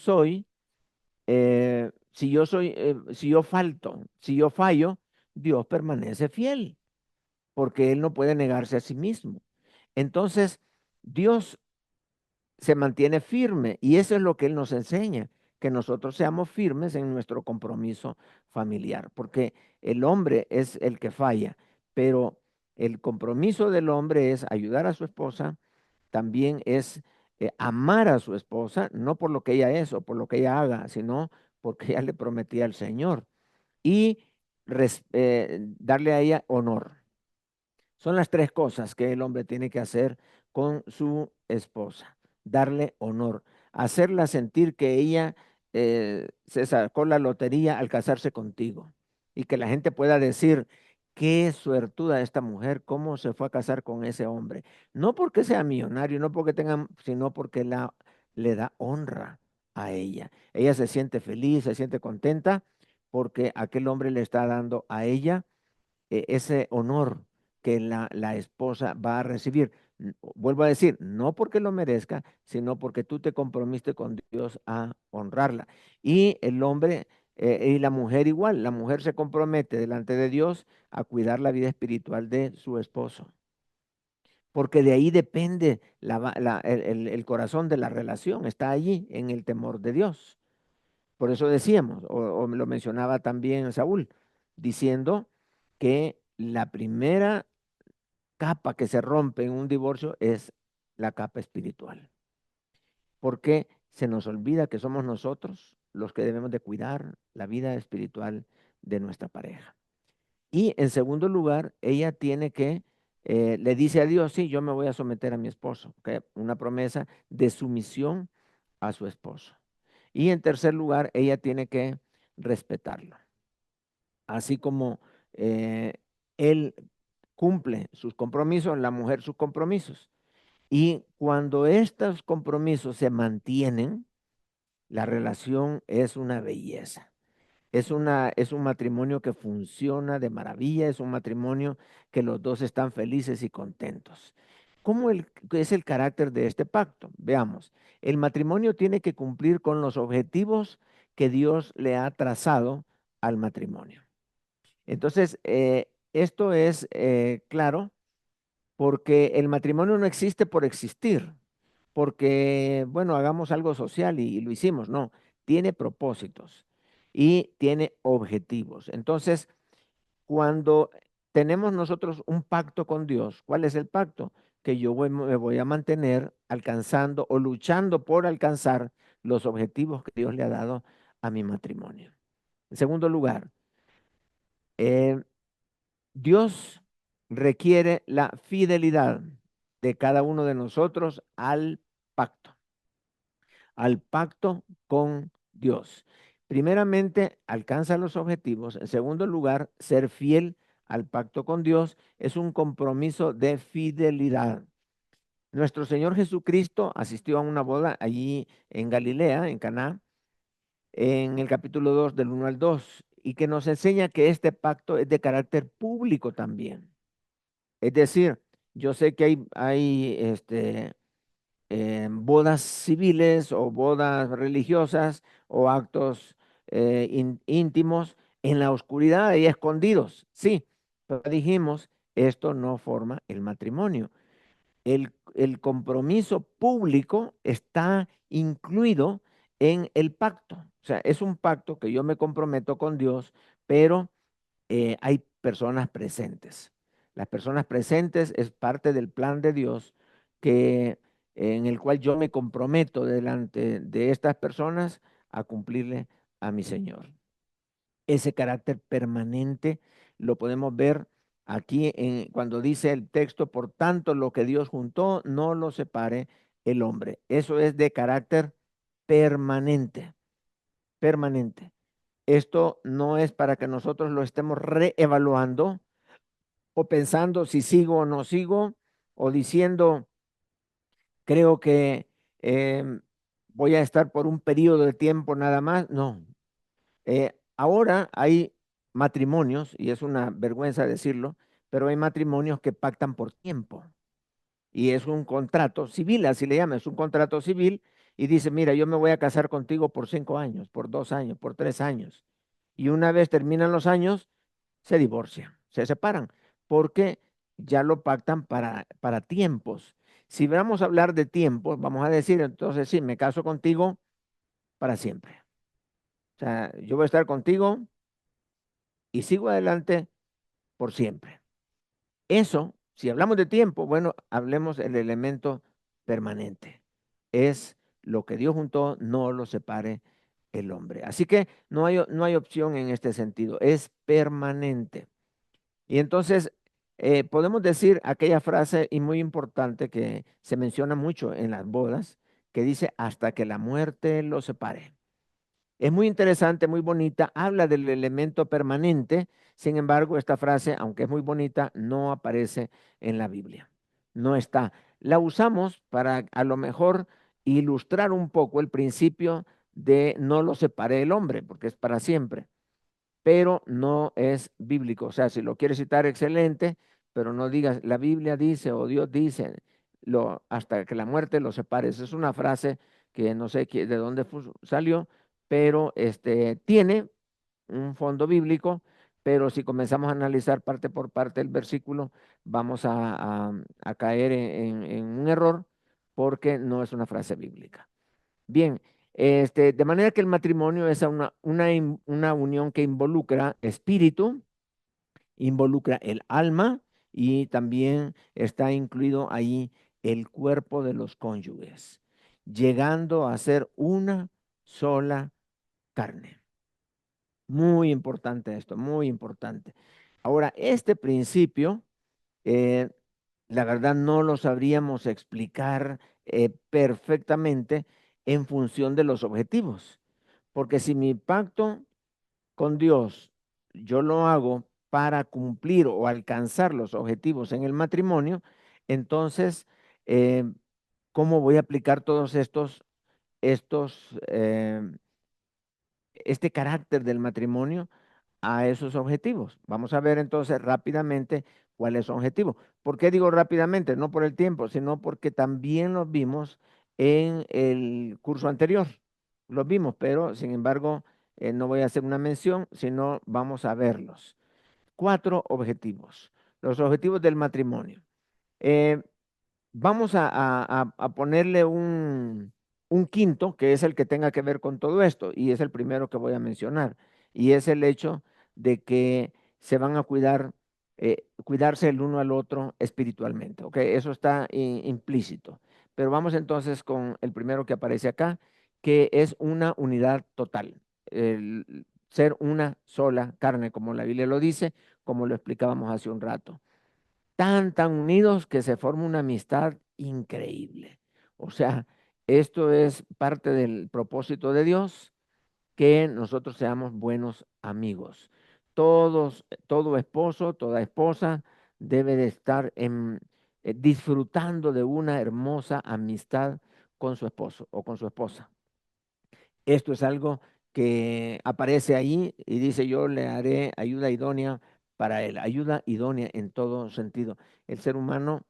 falto, si yo fallo, Dios permanece fiel, porque Él no puede negarse a sí mismo. Entonces, Dios se mantiene firme y eso es lo que Él nos enseña, que nosotros seamos firmes en nuestro compromiso familiar, porque el hombre es el que falla, pero el compromiso del hombre es ayudar a su esposa, también es amar a su esposa, no por lo que ella es o por lo que ella haga, sino porque ella le prometía al Señor y darle a ella honor. Son las tres cosas que el hombre tiene que hacer con su esposa. Darle honor, hacerla sentir que ella se sacó la lotería al casarse contigo y que la gente pueda decir, qué suertuda esta mujer, cómo se fue a casar con ese hombre. No porque sea millonario, no porque tenga, sino porque le da honra a ella. Ella se siente feliz, se siente contenta porque aquel hombre le está dando a ella ese honor que la esposa va a recibir. Vuelvo a decir, no porque lo merezca, sino porque tú te comprometiste con Dios a honrarla. Y el hombre y la mujer igual, la mujer se compromete delante de Dios a cuidar la vida espiritual de su esposo. Porque de ahí depende el corazón de la relación, está allí en el temor de Dios. Por eso decíamos, o lo mencionaba también Saúl, diciendo que la primera capa que se rompe en un divorcio es la capa espiritual. Porque se nos olvida que somos nosotros los que debemos de cuidar la vida espiritual de nuestra pareja. Y en segundo lugar, ella tiene que, le dice a Dios, sí, yo me voy a someter a mi esposo, ¿okay? Una promesa de sumisión a su esposo. Y en tercer lugar, ella tiene que respetarlo. Así como él cumple sus compromisos, la mujer sus compromisos. Y cuando estos compromisos se mantienen, la relación es una belleza. Es un matrimonio que funciona de maravilla, es un matrimonio que los dos están felices y contentos. ¿Qué es el carácter de este pacto? Veamos, el matrimonio tiene que cumplir con los objetivos que Dios le ha trazado al matrimonio. Entonces, esto es claro porque el matrimonio no existe por existir, porque, bueno, hagamos algo social y lo hicimos, no, tiene propósitos y tiene objetivos. Entonces, cuando tenemos nosotros un pacto con Dios, ¿cuál es el pacto? Que me voy a mantener alcanzando o luchando por alcanzar los objetivos que Dios le ha dado a mi matrimonio. En segundo lugar, eh, Dios requiere la fidelidad de cada uno de nosotros al pacto con Dios. Primeramente, alcanza los objetivos. En segundo lugar, ser fiel al pacto con Dios es un compromiso de fidelidad. Nuestro Señor Jesucristo asistió a una boda allí en Galilea, en Caná, en el capítulo 2 del 1 al 2, y que nos enseña que este pacto es de carácter público también. Es decir, yo sé que hay bodas civiles o bodas religiosas o actos íntimos en la oscuridad y escondidos. Sí, pero dijimos, esto no forma el matrimonio. El compromiso público está incluido en el pacto. O sea, es un pacto que yo me comprometo con Dios, pero hay personas presentes. Las personas presentes es parte del plan de Dios en el cual yo me comprometo delante de estas personas a cumplirle a mi Señor. Ese carácter permanente lo podemos ver aquí cuando dice el texto, por tanto, lo que Dios juntó, no lo separe el hombre. Eso es de carácter permanente, permanente. Esto no es para que nosotros lo estemos reevaluando o pensando si sigo o no sigo, o diciendo, creo que voy a estar por un periodo de tiempo nada más. No. Ahora hay matrimonios, y es una vergüenza decirlo, pero hay matrimonios que pactan por tiempo. Y es un contrato civil, así le llaman, es un contrato civil, y dice, mira, yo me voy a casar contigo por 5 años, por 2 años, por 3 años. Y una vez terminan los años, se divorcian, se separan, porque ya lo pactan para tiempos. Si vamos a hablar de tiempos, vamos a decir, entonces sí, me caso contigo para siempre. O sea, yo voy a estar contigo y sigo adelante por siempre. Eso, si hablamos de tiempo, bueno, hablemos del elemento permanente. Es lo que Dios juntó, no lo separe el hombre. Así que no hay opción en este sentido, es permanente. Y entonces podemos decir aquella frase y muy importante que se menciona mucho en las bodas, que dice hasta que la muerte lo separe. Es muy interesante, muy bonita, habla del elemento permanente. Sin embargo, esta frase, aunque es muy bonita, no aparece en la Biblia. No está. La usamos para a lo mejor ilustrar un poco el principio de no lo separe el hombre, porque es para siempre, pero no es bíblico. O sea, si lo quieres citar, excelente, pero no digas, la Biblia dice o Dios dice, hasta que la muerte lo separe. Esa es una frase que no sé de dónde salió, pero tiene un fondo bíblico, pero si comenzamos a analizar parte por parte el versículo, vamos a caer en un error porque no es una frase bíblica. Bien, de manera que el matrimonio es una unión que involucra espíritu, involucra el alma y también está incluido ahí el cuerpo de los cónyuges, llegando a ser una sola carne. Muy importante esto, muy importante. Ahora, este principio, eh, la verdad no lo sabríamos explicar perfectamente en función de los objetivos, porque si mi pacto con Dios yo lo hago para cumplir o alcanzar los objetivos en el matrimonio, entonces, ¿cómo voy a aplicar todos este carácter del matrimonio a esos objetivos? Vamos a ver entonces rápidamente cuáles son objetivos. ¿Por qué digo rápidamente? No por el tiempo, sino porque también los vimos en el curso anterior. Los vimos, pero sin embargo, no voy a hacer una mención, sino vamos a verlos. 4 objetivos. Los objetivos del matrimonio. Eh, Vamos a ponerle un quinto, que es el que tenga que ver con todo esto, y es el primero que voy a mencionar, y es el hecho de que se van a cuidarse el uno al otro espiritualmente, ¿ok? Eso está implícito. Pero vamos entonces con el primero que aparece acá, que es una unidad total, el ser una sola carne, como la Biblia lo dice, como lo explicábamos hace un rato tan unidos que se forma una amistad increíble. O sea, esto es parte del propósito de Dios, que nosotros seamos buenos amigos. Todo esposo, toda esposa debe de estar disfrutando de una hermosa amistad con su esposo o con su esposa. Esto es algo que aparece ahí y dice, yo le haré ayuda idónea para él, ayuda idónea en todo sentido. El ser humano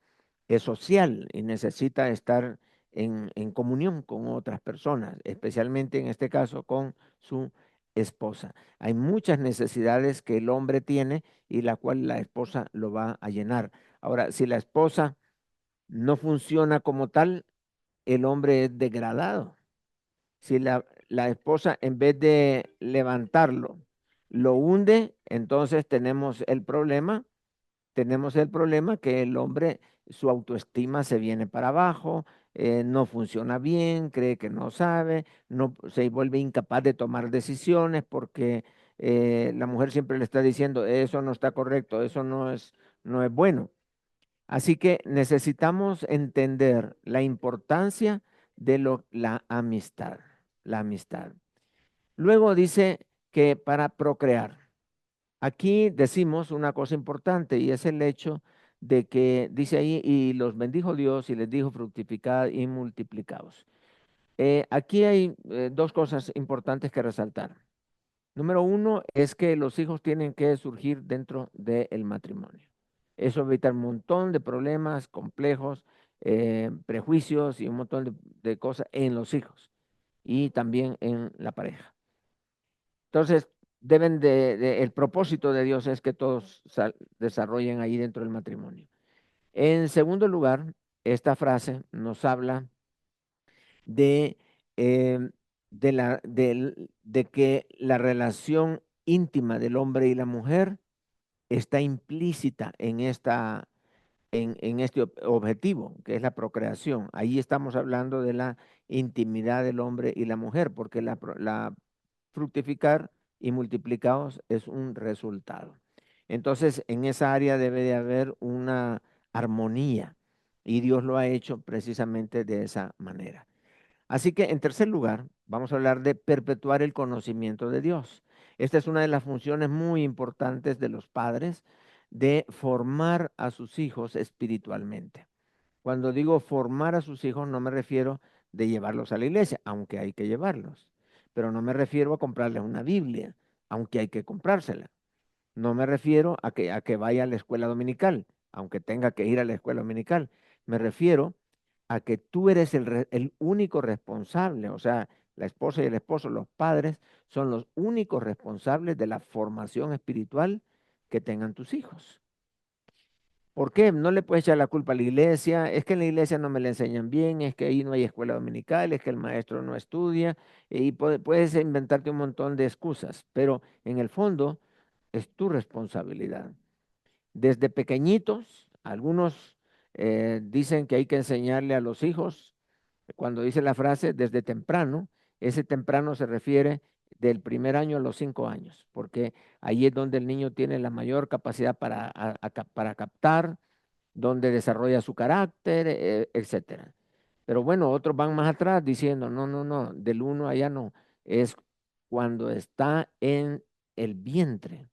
es social y necesita estar en comunión con otras personas, especialmente en este caso con su esposa. Hay muchas necesidades que el hombre tiene y la cual la esposa lo va a llenar. Ahora, si la esposa no funciona como tal, el hombre es degradado. Si la esposa en vez de levantarlo, lo hunde, entonces tenemos el problema que el hombre, su autoestima se viene para abajo, no funciona bien, cree que no sabe, no, se vuelve incapaz de tomar decisiones porque la mujer siempre le está diciendo, eso no está correcto, eso no es bueno. Así que necesitamos entender la importancia de la amistad. la amistad. Luego dice que para procrear. Aquí decimos una cosa importante y es el hecho de que dice ahí, y los bendijo Dios y les dijo fructificad y multiplicaos. Aquí hay dos cosas importantes que resaltar. Número uno es que los hijos tienen que surgir dentro del matrimonio. Eso evita un montón de problemas complejos, prejuicios y un montón de cosas en los hijos y también en la pareja. Entonces, el propósito de Dios es que todos desarrollen ahí dentro del matrimonio. En segundo lugar, esta frase nos habla de, eh, de que la relación íntima del hombre y la mujer está implícita en este objetivo, que es la procreación. Ahí estamos hablando de la intimidad del hombre y la mujer, porque la fructificar y multiplicados es un resultado. Entonces, en esa área debe de haber una armonía y Dios lo ha hecho precisamente de esa manera. Así que, en tercer lugar, vamos a hablar de perpetuar el conocimiento de Dios. Esta es una de las funciones muy importantes de los padres, de formar a sus hijos espiritualmente. Cuando digo formar a sus hijos, no me refiero de llevarlos a la iglesia, aunque hay que llevarlos. Pero no me refiero a comprarles una Biblia, aunque hay que comprársela. No me refiero a que vaya a la escuela dominical, aunque tenga que ir a la escuela dominical. Me refiero a que tú eres el único responsable, o sea, la esposa y el esposo, los padres, son los únicos responsables de la formación espiritual que tengan tus hijos. ¿Por qué? No le puedes echar la culpa a la iglesia, es que en la iglesia no me la enseñan bien, es que ahí no hay escuela dominical, es que el maestro no estudia, y puedes inventarte un montón de excusas, pero en el fondo es tu responsabilidad. Desde pequeñitos, algunos dicen que hay que enseñarle a los hijos, cuando dice la frase desde temprano, ese temprano se refiere del primer año a los 5 años, porque ahí es donde el niño tiene la mayor capacidad para captar, donde desarrolla su carácter, etcétera. Pero bueno, otros van más atrás diciendo, no, no, no, del 1 allá no, es cuando está en el vientre.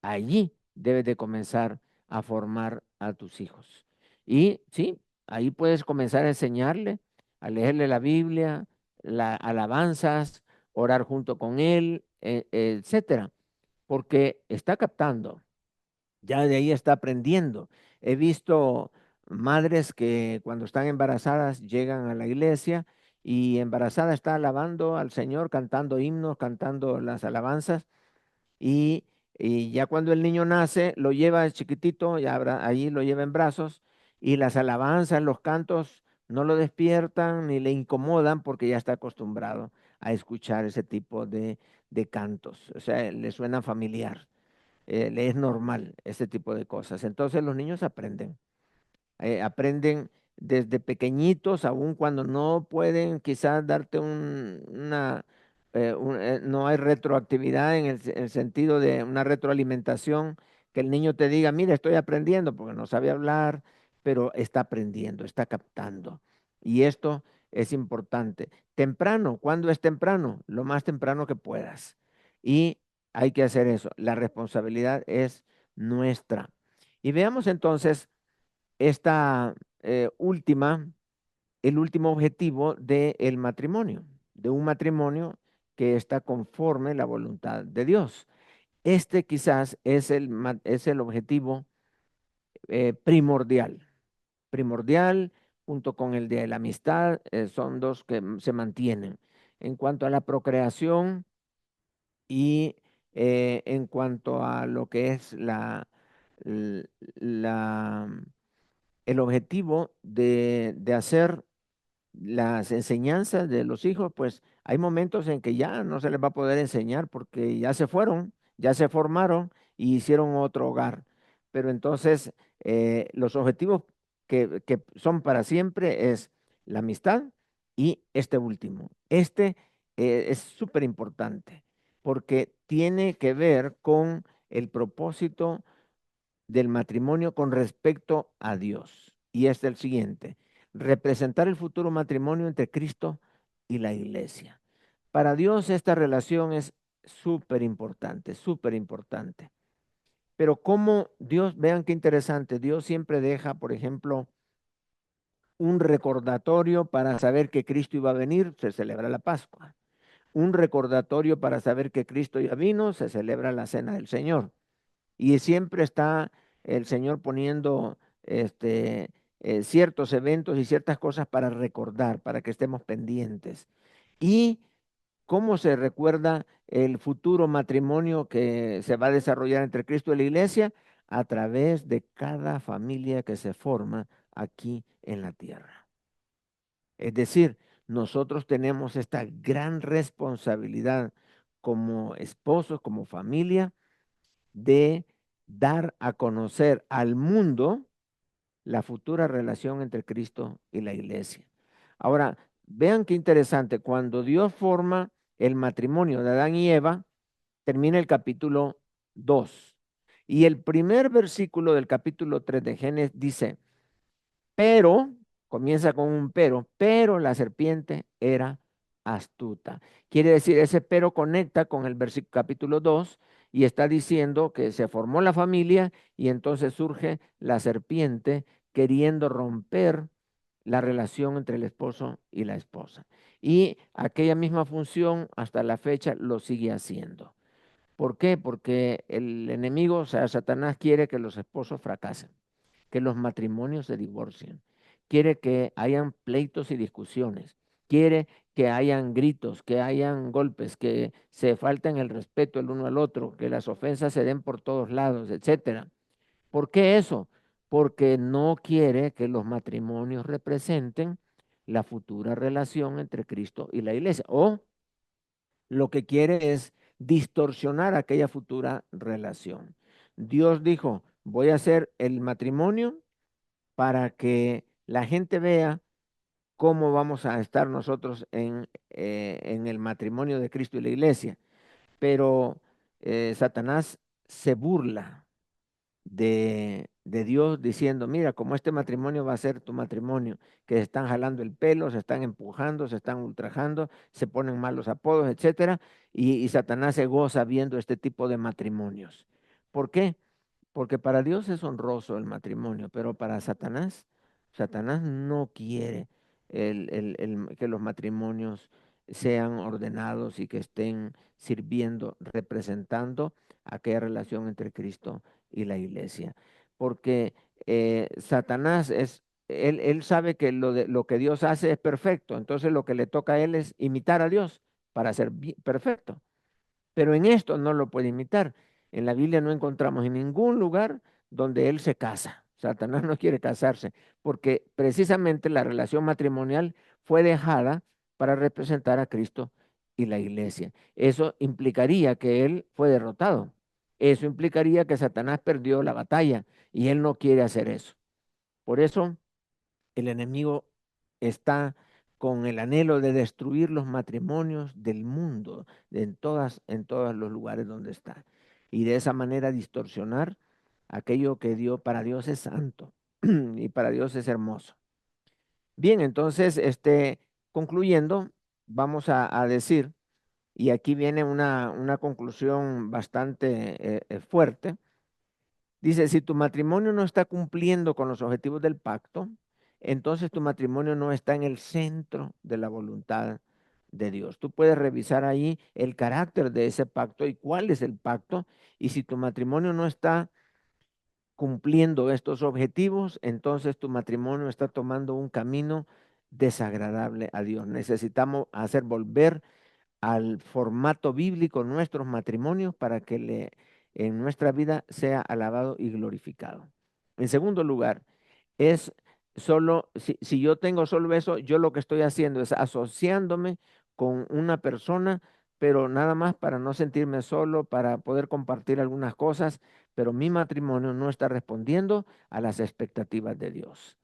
Allí debes de comenzar a formar a tus hijos. Y sí, ahí puedes comenzar a enseñarle, a leerle la Biblia, las alabanzas, orar junto con él, etcétera, porque está captando, ya de ahí está aprendiendo. He visto madres que cuando están embarazadas llegan a la iglesia y embarazada está alabando al Señor, cantando himnos, cantando las alabanzas y, y ya cuando el niño nace, lo lleva chiquitito, ya allí lo lleva en brazos y las alabanzas, los cantos no lo despiertan ni le incomodan porque ya está acostumbrado a escuchar ese tipo de cantos. O sea, le suena familiar, le es normal ese tipo de cosas. Entonces los niños aprenden aprenden desde pequeñitos, aun cuando no pueden quizás darte no hay retroactividad en el sentido de una retroalimentación, que el niño te diga, mira, estoy aprendiendo, porque no sabe hablar, pero está aprendiendo, está captando. Y esto es importante. Temprano, ¿cuándo es temprano? Lo más temprano que puedas. Y hay que hacer eso. La responsabilidad es nuestra. Y veamos entonces esta el último objetivo del matrimonio, de un matrimonio que está conforme a la voluntad de Dios. Este quizás es el objetivo primordial, junto con el de la amistad, son dos que se mantienen. En cuanto a la procreación y en cuanto a lo que es la el objetivo de hacer las enseñanzas de los hijos, pues hay momentos en que ya no se les va a poder enseñar porque ya se fueron, ya se formaron y hicieron otro hogar. Pero entonces los objetivos que son para siempre es la amistad y este último. Este es súper importante porque tiene que ver con el propósito del matrimonio con respecto a Dios. Y es el siguiente: representar el futuro matrimonio entre Cristo y la iglesia. Para Dios esta relación es súper importante, súper importante. Pero como Dios, vean qué interesante, Dios siempre deja, por ejemplo, un recordatorio para saber que Cristo iba a venir, se celebra la Pascua. Un recordatorio para saber que Cristo ya vino, se celebra la Cena del Señor. Y siempre está el Señor poniendo ciertos eventos y ciertas cosas para recordar, para que estemos pendientes. Y cómo se recuerda el futuro matrimonio que se va a desarrollar entre Cristo y la iglesia a través de cada familia que se forma aquí en la tierra. Es decir, nosotros tenemos esta gran responsabilidad como esposos, como familia, de dar a conocer al mundo la futura relación entre Cristo y la iglesia. Ahora, vean qué interesante, cuando Dios forma el matrimonio de Adán y Eva, termina el capítulo 2. Y el primer versículo del capítulo 3 de Génesis dice, pero, comienza con un pero la serpiente era astuta. Quiere decir, ese pero conecta con el capítulo 2 y está diciendo que se formó la familia y entonces surge la serpiente queriendo romper la relación entre el esposo y la esposa. Y aquella misma función hasta la fecha lo sigue haciendo. ¿Por qué? Porque el enemigo, o sea, Satanás quiere que los esposos fracasen, que los matrimonios se divorcien, quiere que hayan pleitos y discusiones, quiere que hayan gritos, que hayan golpes, que se falten el respeto el uno al otro, que las ofensas se den por todos lados, etcétera. ¿Por qué eso? Porque no quiere que los matrimonios representen la futura relación entre Cristo y la iglesia, o lo que quiere es distorsionar aquella futura relación. Dios dijo, voy a hacer el matrimonio para que la gente vea cómo vamos a estar nosotros en el matrimonio de Cristo y la iglesia. Pero Satanás se burla de Dios diciendo, mira, como este matrimonio va a ser tu matrimonio, que se están jalando el pelo, se están empujando, se están ultrajando, se ponen malos apodos, etcétera, y Satanás se goza viendo este tipo de matrimonios. ¿Por qué? Porque para Dios es honroso el matrimonio, pero para Satanás, Satanás no quiere que los matrimonios sean ordenados y que estén sirviendo, representando aquella relación entre Cristo y la iglesia. Porque Satanás él sabe que lo que Dios hace es perfecto, entonces lo que le toca a él es imitar a Dios para ser perfecto. Pero en esto no lo puede imitar. En la Biblia no encontramos en ningún lugar donde él se casa. Satanás no quiere casarse porque precisamente la relación matrimonial fue dejada para representar a Cristo y la iglesia. Eso implicaría que él fue derrotado. Eso implicaría que Satanás perdió la batalla y él no quiere hacer eso. Por eso el enemigo está con el anhelo de destruir los matrimonios del mundo, en todos los lugares donde está. Y de esa manera distorsionar aquello que para Dios es santo y para Dios es hermoso. Bien, entonces, concluyendo, vamos a decir, y aquí viene una conclusión bastante fuerte. Dice, si tu matrimonio no está cumpliendo con los objetivos del pacto, entonces tu matrimonio no está en el centro de la voluntad de Dios. Tú puedes revisar ahí el carácter de ese pacto y cuál es el pacto. Y si tu matrimonio no está cumpliendo estos objetivos, entonces tu matrimonio está tomando un camino desagradable a Dios. Necesitamos hacer volver al formato bíblico nuestros matrimonios para que en nuestra vida sea alabado y glorificado. En segundo lugar, es si yo tengo solo eso, yo lo que estoy haciendo es asociándome con una persona, pero nada más para no sentirme solo, para poder compartir algunas cosas, pero mi matrimonio no está respondiendo a las expectativas de Dios.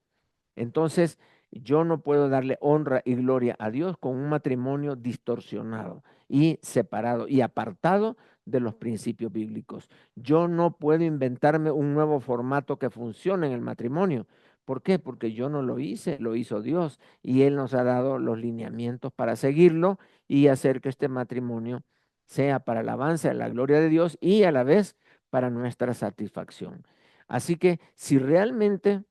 Entonces, yo no puedo darle honra y gloria a Dios con un matrimonio distorsionado y separado y apartado de los principios bíblicos. Yo no puedo inventarme un nuevo formato que funcione en el matrimonio, ¿Por qué? Porque yo no lo hice, lo hizo Dios y Él nos ha dado los lineamientos para seguirlo y hacer que este matrimonio sea para el avance de la gloria de Dios y a la vez para nuestra satisfacción. Así que si realmente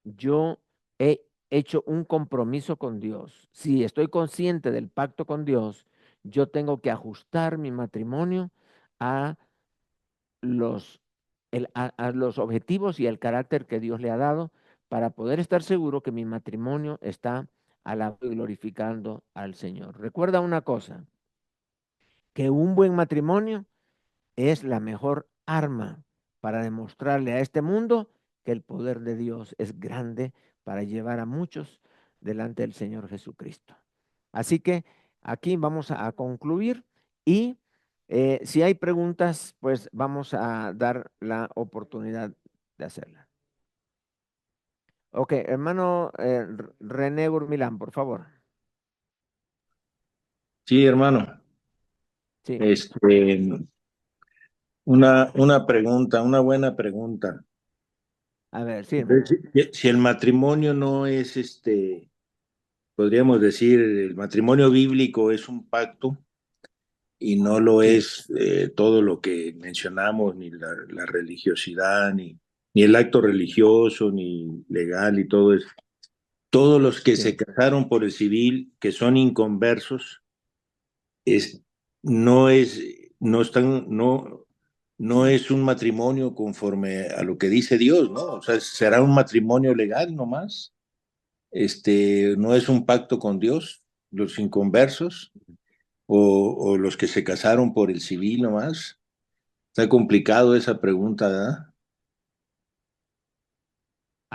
yo he hecho un compromiso con Dios, si estoy consciente del pacto con Dios, yo tengo que ajustar mi matrimonio a los, a los objetivos y el carácter que Dios le ha dado para poder estar seguro que mi matrimonio está alabando y glorificando al Señor. Recuerda una cosa, que un buen matrimonio es la mejor arma para demostrarle a este mundo que el poder de Dios es grande para llevar a muchos delante del Señor Jesucristo. Así que aquí vamos a concluir y si hay preguntas, pues vamos a dar la oportunidad de hacerla. Ok, hermano René Gurmilán, por favor. Sí, hermano. Sí, Una pregunta, una buena pregunta. a ver, sí, hermano. Si el matrimonio no es, podríamos decir, el matrimonio bíblico es un pacto y no lo Sí, es todo lo que mencionamos, ni la religiosidad, ni el acto religioso, ni legal y todo eso. Todos los que se sí. casaron por el civil, que son inconversos, es, no es, no están, no es un matrimonio conforme a lo que dice Dios, ¿no? O sea, será un matrimonio legal nomás. No es un pacto con Dios, los inconversos, o los que se casaron por el civil nomás. Está complicado esa pregunta, ¿verdad?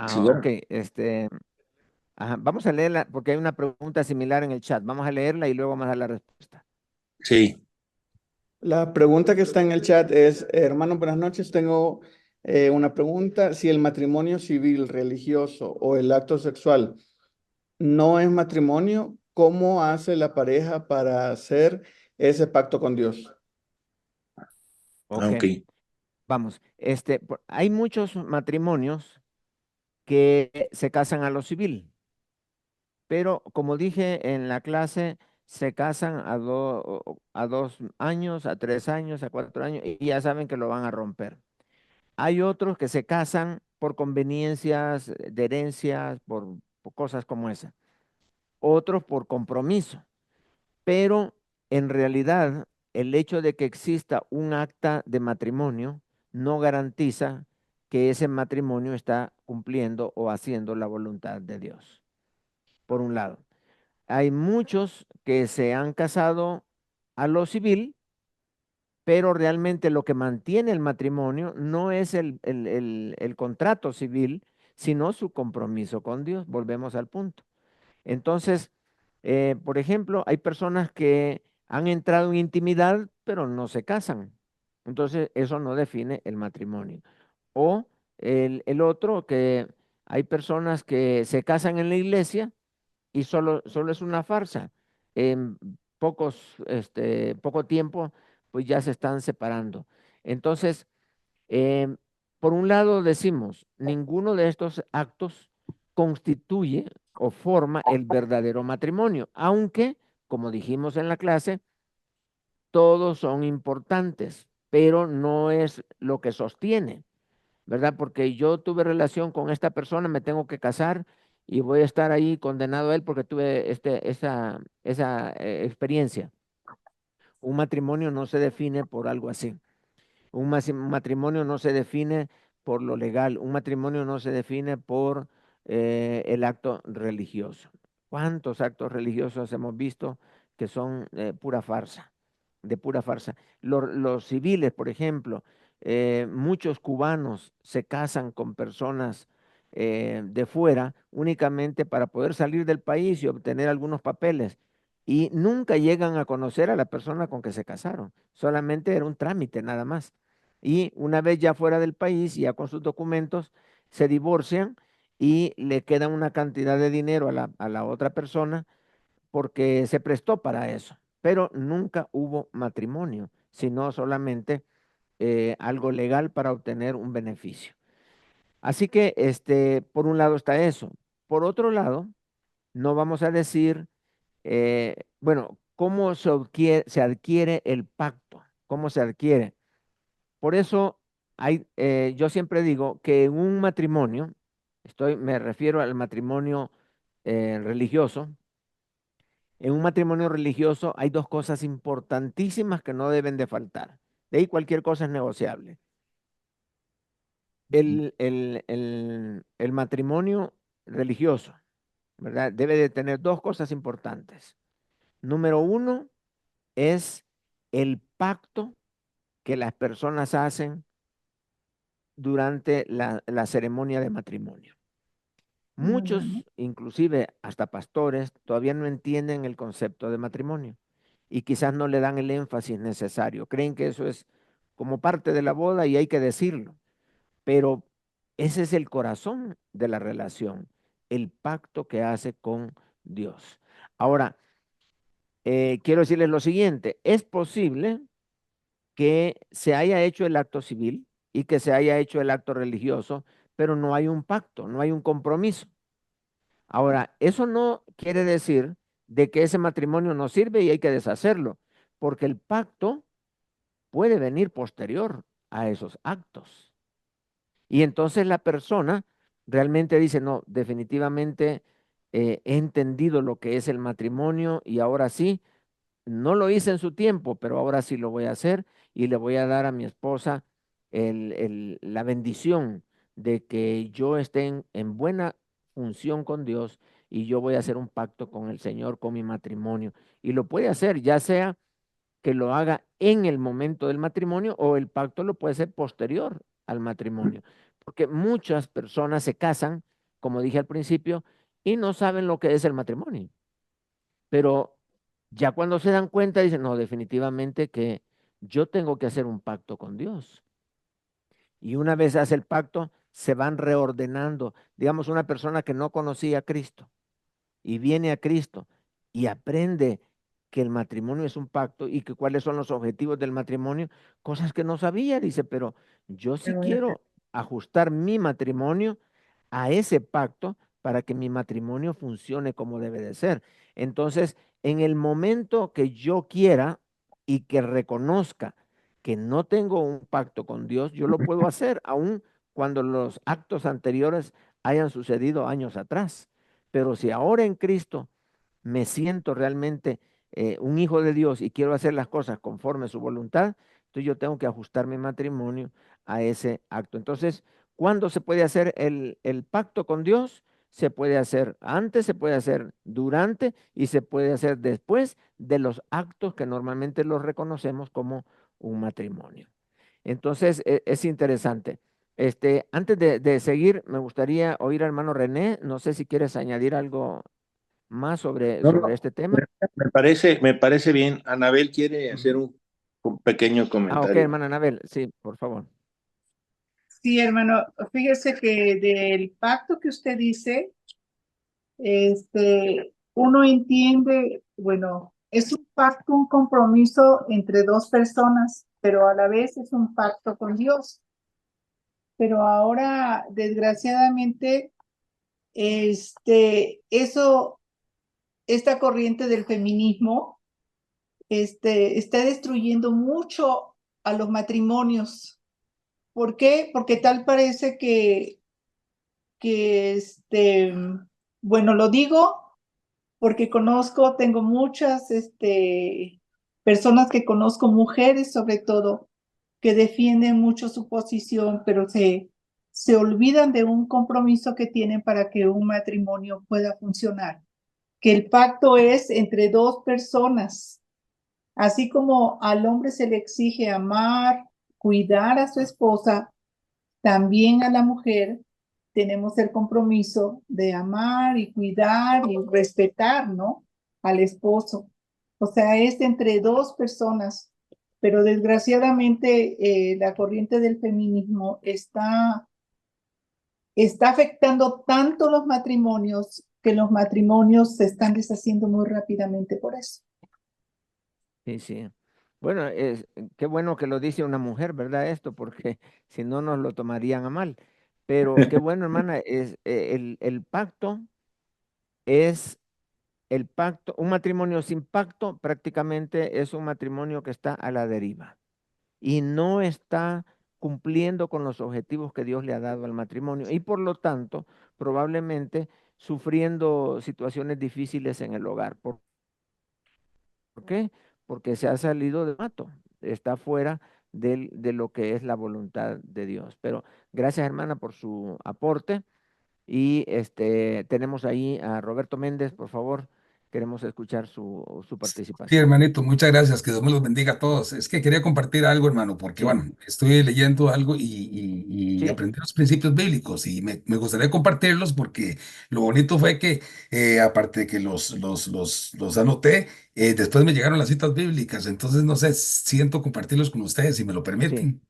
Sí, Ok, ¿verdad? ajá, vamos a leerla porque hay una pregunta similar en el chat. Vamos a leerla y luego vamos a dar la respuesta. Sí. La pregunta que está en el chat es, hermano, buenas noches. Tengo una pregunta. Si el matrimonio civil, religioso o el acto sexual no es matrimonio, ¿cómo hace la pareja para hacer ese pacto con Dios? Ok, Ok. vamos. Hay muchos matrimonios que se casan a lo civil, pero como dije en la clase, se casan a 2 años, a 3 años, a 4 años y ya saben que lo van a romper. Hay otros que se casan por conveniencias de herencias, por cosas como esa. Otros por compromiso. Pero en realidad, el hecho de que exista un acta de matrimonio no garantiza que ese matrimonio está cumpliendo o haciendo la voluntad de Dios. Por un lado, hay muchos que se han casado a lo civil, pero realmente lo que mantiene el matrimonio no es el contrato civil, sino su compromiso con Dios. Volvemos al punto. Entonces, por ejemplo, hay personas que han entrado en intimidad, pero no se casan. Entonces, eso no define el matrimonio. O el otro, que hay personas que se casan en la iglesia y solo es una farsa. En poco tiempo, pues ya se están separando. Entonces, Em, por un lado decimos, ninguno de estos actos constituye o forma el verdadero matrimonio, aunque, como dijimos en la clase, todos son importantes, pero no es lo que sostiene, ¿verdad? Porque yo tuve relación con esta persona, me tengo que casar y voy a estar ahí condenado a él porque tuve esa experiencia. Un matrimonio no se define por algo así. Un matrimonio no se define por lo legal, un matrimonio no se define por el acto religioso. ¿Cuántos actos religiosos hemos visto que son pura farsa, de pura farsa? Los civiles, por ejemplo, muchos cubanos se casan con personas de fuera únicamente para poder salir del país y obtener algunos papeles y nunca llegan a conocer a la persona con que se casaron. Solamente era un trámite nada más. Y una vez ya fuera del país, ya con sus documentos, se divorcian y le queda una cantidad de dinero a la otra persona porque se prestó para eso. Pero nunca hubo matrimonio, sino solamente algo legal para obtener un beneficio. Así que, por un lado está eso. Por otro lado, no vamos a decir, bueno, ¿cómo se adquiere el pacto? ¿Cómo se adquiere? Por eso yo siempre digo que en un matrimonio, me refiero al matrimonio religioso, en un matrimonio religioso hay dos cosas importantísimas que no deben de faltar. De ahí cualquier cosa es negociable. El matrimonio religioso, ¿verdad? Debe de tener dos cosas importantes. Número uno es el pacto que las personas hacen durante la ceremonia de matrimonio. Muchos, inclusive hasta pastores, todavía no entienden el concepto de matrimonio y quizás no le dan el énfasis necesario. Creen que eso es como parte de la boda y hay que decirlo, pero ese es el corazón de la relación, el pacto que hace con Dios. Ahora, quiero decirles lo siguiente, es posible que se haya hecho el acto civil y que se haya hecho el acto religioso, pero no hay un pacto, no hay un compromiso. Ahora, eso no quiere decir de que ese matrimonio no sirve y hay que deshacerlo, porque el pacto puede venir posterior a esos actos. Y entonces la persona realmente dice, no, definitivamente he entendido lo que es el matrimonio y ahora sí, no lo hice en su tiempo, pero ahora sí lo voy a hacer y le voy a dar a mi esposa la bendición de que yo esté en buena función con Dios y yo voy a hacer un pacto con el Señor, con mi matrimonio. Y lo puede hacer, ya sea que lo haga en el momento del matrimonio o el pacto lo puede ser posterior al matrimonio. Porque muchas personas se casan, como dije al principio, y no saben lo que es el matrimonio. Pero ya cuando se dan cuenta dicen, no, definitivamente que yo tengo que hacer un pacto con Dios. Y una vez hace el pacto, se van reordenando. Digamos, una persona que no conocía a Cristo y viene a Cristo y aprende que el matrimonio es un pacto y que cuáles son los objetivos del matrimonio, cosas que no sabía, dice, pero yo sí quiero ajustar mi matrimonio a ese pacto para que mi matrimonio funcione como debe de ser. Entonces, en el momento que yo quiera y que reconozca que no tengo un pacto con Dios, yo lo puedo hacer, aun cuando los actos anteriores hayan sucedido años atrás. Pero si ahora en Cristo me siento realmente un hijo de Dios y quiero hacer las cosas conforme a su voluntad, entonces yo tengo que ajustar mi matrimonio a ese acto. Entonces, ¿cuándo se puede hacer el pacto con Dios? Se puede hacer antes, se puede hacer durante y se puede hacer después de los actos que normalmente los reconocemos como un matrimonio. Entonces, es interesante. Antes de seguir, me gustaría oír al hermano René. No sé si quieres añadir algo más No, sobre no, este tema. me parece bien. Anabel quiere hacer un pequeño Ok, comentario. hermana Anabel, sí, por favor. Sí, hermano, fíjese que del pacto que usted dice, uno entiende, bueno, es un pacto, un compromiso entre dos personas, pero a la vez es un pacto con Dios. Pero ahora, desgraciadamente, eso, esta corriente del feminismo, está destruyendo mucho a los matrimonios. ¿Por qué? Porque tal parece que bueno, lo digo porque tengo muchas, personas que conozco, mujeres sobre todo, que defienden mucho su posición, pero se olvidan de un compromiso que tienen para que un matrimonio pueda funcionar, que el pacto es entre dos personas, así como al hombre se le exige amar, cuidar a su esposa, también a la mujer tenemos el compromiso de amar y cuidar y respetar, ¿no? Al esposo. O sea, es entre dos personas, pero desgraciadamente la corriente del feminismo está afectando tanto los matrimonios que los matrimonios se están deshaciendo muy rápidamente por eso. Sí, sí. Bueno, qué bueno que lo dice una mujer, ¿verdad? Esto, porque si no nos lo tomarían a mal. Pero qué bueno, hermana, es el pacto es el pacto, un matrimonio sin pacto prácticamente es un matrimonio que está a la deriva y no está cumpliendo con los objetivos que Dios le ha dado al matrimonio y por lo tanto probablemente sufriendo situaciones difíciles en el hogar. ¿Por qué? Porque se ha salido de mato, está fuera de lo que es la voluntad de Dios. Pero gracias, hermana, por su aporte. Y tenemos ahí a Roberto Méndez, por favor, queremos escuchar su Sí, participación. hermanito, muchas gracias, que Dios me los bendiga a todos. Es que quería compartir algo, hermano, porque Sí, bueno, estoy leyendo algo y sí, aprendí los principios bíblicos y me gustaría compartirlos porque lo bonito fue que, aparte de que los anoté, después me llegaron las citas bíblicas, entonces no sé, siento compartirlos con ustedes si me lo sí. permiten.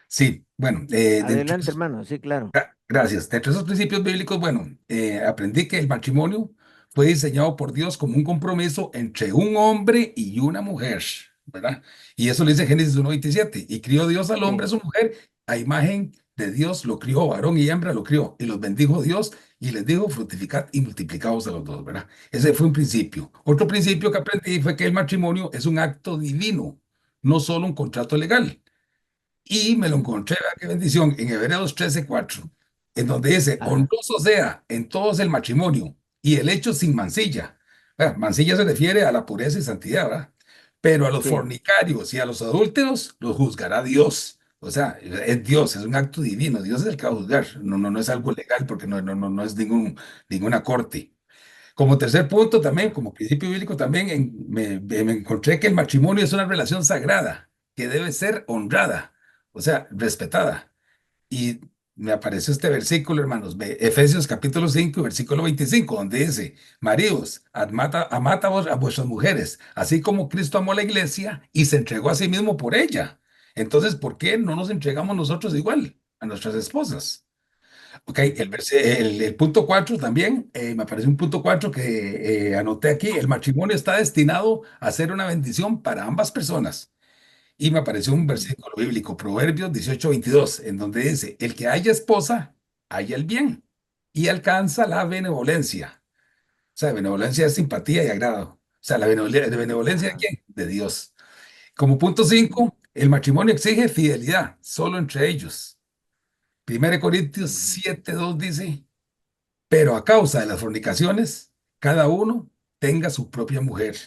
Sí, bueno, dentro Adelante, hermano, sí, claro. Gracias. De entre esos principios bíblicos, bueno, aprendí que el matrimonio fue diseñado por Dios como un compromiso entre un hombre y una mujer, ¿verdad? Y eso lo dice Génesis 1:27. Y crió Dios al hombre, a Sí, su mujer, a imagen de Dios lo crió, varón y hembra lo crió, y los bendijo Dios y les dijo, fructificad y multiplicaos a los dos, ¿verdad? Ese fue un principio. Otro principio que aprendí fue que el matrimonio es un acto divino, no solo un contrato legal. Y me lo sí. encontré, vea qué bendición, en Hebreos 13:4, en donde dice, Ajá, honroso sea en todos el matrimonio y el hecho sin mancilla. Mancilla se refiere a la pureza y santidad, ¿verdad? Pero a los sí. fornicarios y a los adúlteros los juzgará Dios. O sea, es Dios, es un acto divino. Dios es el que va a juzgar. No es algo legal porque no es ninguna corte. Como tercer punto también, como principio bíblico también, me encontré que el matrimonio es una relación sagrada que debe ser honrada, o sea, respetada. Y me apareció este versículo, hermanos, Efesios capítulo 5, versículo 25, donde dice, maridos, amad a vuestras mujeres, así como Cristo amó a la iglesia y se entregó a sí mismo por ella. Entonces, ¿por qué no nos entregamos nosotros igual a nuestras esposas? Ok, el punto 4 también, me apareció un punto 4 que anoté aquí. El matrimonio está destinado a ser una bendición para ambas personas. Y me apareció un Mm, versículo bíblico, Proverbios 18:22, en donde dice, el que haya esposa, haya el bien y alcanza la benevolencia. O sea, benevolencia es simpatía y agrado. O sea, benevolencia de ajá, quién? De Dios. Como punto ujú, 5, el matrimonio exige fidelidad solo entre ellos. 1 Corintios ujú, 7:2 dice, pero a causa de las fornicaciones, cada uno tenga su propia mujer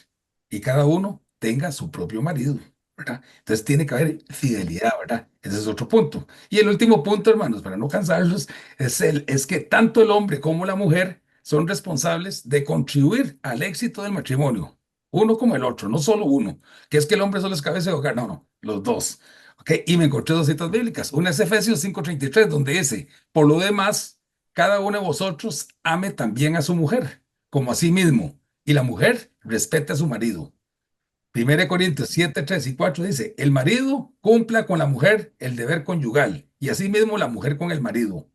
y cada uno tenga su propio marido, ¿verdad? Entonces tiene que haber fidelidad, ¿verdad? Ese es otro punto. Y el último punto, hermanos, para no cansarlos, es que tanto el hombre como la mujer son responsables de contribuir al éxito del matrimonio. Uno como el otro, no solo uno, que es que el hombre solo es cabeza de hogar, no, los dos. ¿Ok? Y me encontré dos citas bíblicas. Una es Efesios 5:33, donde dice, por lo demás, cada uno de vosotros ame también a su mujer, como a sí mismo, y la mujer respete a su marido. 1 Corintios 7:3 y 4 dice, el marido cumpla con la mujer el deber conyugal, y asimismo la mujer con el marido.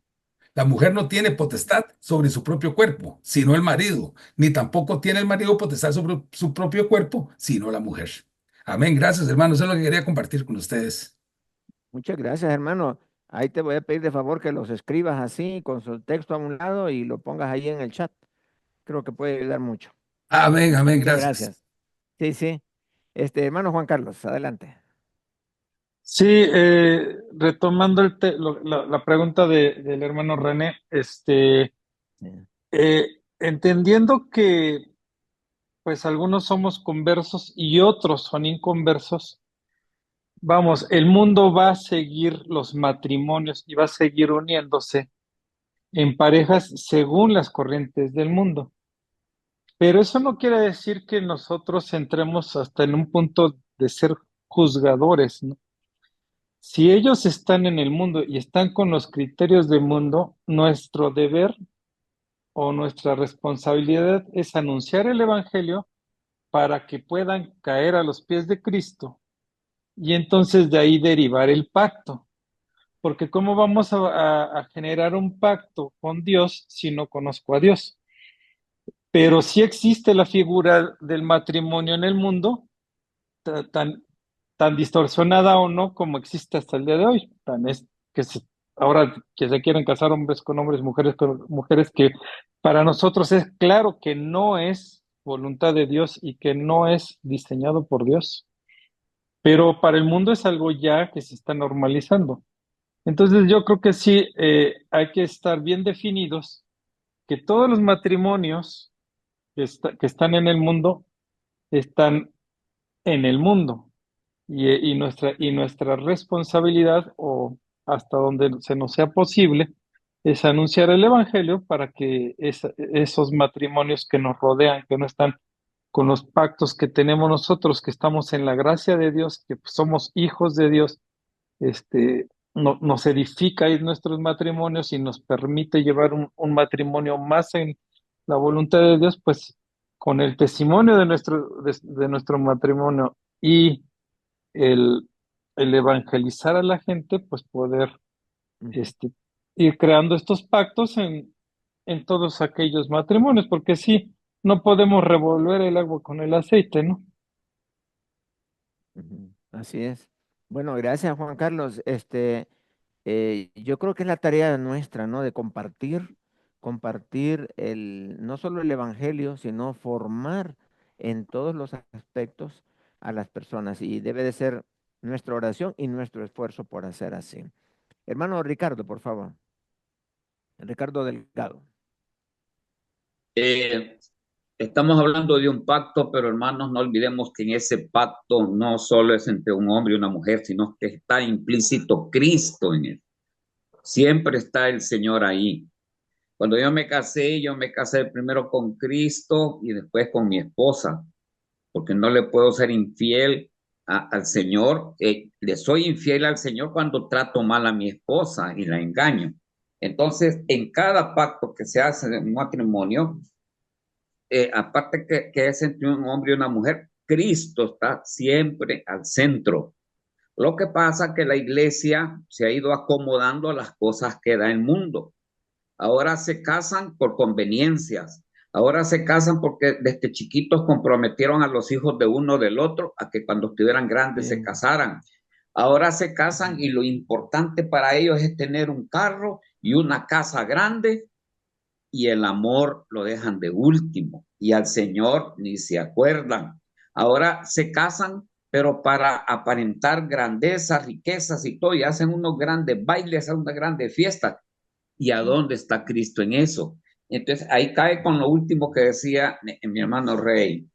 La mujer no tiene potestad sobre su propio cuerpo, sino el marido, ni tampoco tiene el marido potestad sobre su propio cuerpo, sino la mujer. Amén, gracias hermanos, eso es lo que quería compartir con ustedes. muchas gracias, hermano. Ahí te voy a pedir de favor que los escribas así, con su texto a un lado y lo pongas ahí en el chat. Creo que puede ayudar mucho. Amén, amén, Muchas gracias. gracias. Sí, sí. Hermano Juan Carlos, adelante. Sí, retomando la pregunta del hermano René, Sí. entendiendo que pues algunos somos conversos y otros son inconversos, vamos, el mundo va a seguir los matrimonios y va a seguir uniéndose en parejas según las corrientes del mundo. Pero eso no quiere decir que nosotros entremos hasta en un punto de ser juzgadores, ¿no? Si ellos están en el mundo y están con los criterios del mundo, nuestro deber o nuestra responsabilidad es anunciar el Evangelio para que puedan caer a los pies de Cristo y entonces de ahí derivar el pacto. Porque ¿cómo vamos a generar un pacto con Dios si no conozco a Dios? Pero sí existe la figura del matrimonio en el mundo, tan, tan distorsionada o no como existe hasta el día de hoy, tan es que ahora que se quieren casar hombres con hombres, mujeres con mujeres, que para nosotros es claro que no es voluntad de Dios y que no es diseñado por Dios, pero para el mundo es algo ya que se está normalizando. Entonces yo creo que sí, hay que estar bien definidos, que todos los matrimonios que están en el mundo están en el mundo. Y nuestra responsabilidad, o hasta donde se nos sea posible, es anunciar el Evangelio para que esos matrimonios que nos rodean, que no están con los pactos que tenemos nosotros, que estamos en la gracia de Dios, que somos hijos de Dios, nos edifica en nuestros matrimonios y nos permite llevar un matrimonio más en la voluntad de Dios, pues con el testimonio de nuestro matrimonio y el, el evangelizar a la gente, pues poder este, ir creando estos pactos en todos aquellos matrimonios, porque sí, no podemos revolver el agua con el aceite, ¿no? Así es. Bueno, gracias, Juan Carlos. Yo creo que es la tarea nuestra, ¿no? De compartir no solo el evangelio, sino formar en todos los aspectos a las personas. Y debe de ser nuestra oración y nuestro esfuerzo por hacer así. Hermano Ricardo, por favor. Ricardo Delgado. Estamos hablando de un pacto, pero hermanos, no olvidemos que en ese pacto no solo es entre un hombre y una mujer, sino que está implícito Cristo en él. Siempre está el Señor ahí. Cuando yo me casé primero con Cristo y después con mi esposa, porque no le puedo ser infiel al Señor. Le soy infiel al Señor cuando trato mal a mi esposa y la engaño. Entonces, en cada pacto que se hace en un matrimonio, aparte que es entre un hombre y una mujer, Cristo está siempre al centro. Lo que pasa es que la iglesia se ha ido acomodando a las cosas que da el mundo. Ahora se casan por conveniencias. Ahora se casan porque desde chiquitos comprometieron a los hijos de uno del otro a que cuando estuvieran grandes se casaran. Ahora se casan y lo importante para ellos es tener un carro y una casa grande, y el amor lo dejan de último y al Señor ni se acuerdan. Ahora se casan, pero para aparentar grandeza, riquezas y todo, y hacen unos grandes bailes, hacen unas grandes fiestas. ¿Y a dónde está Cristo en eso? Entonces ahí cae con lo último que decía mi hermano Rey.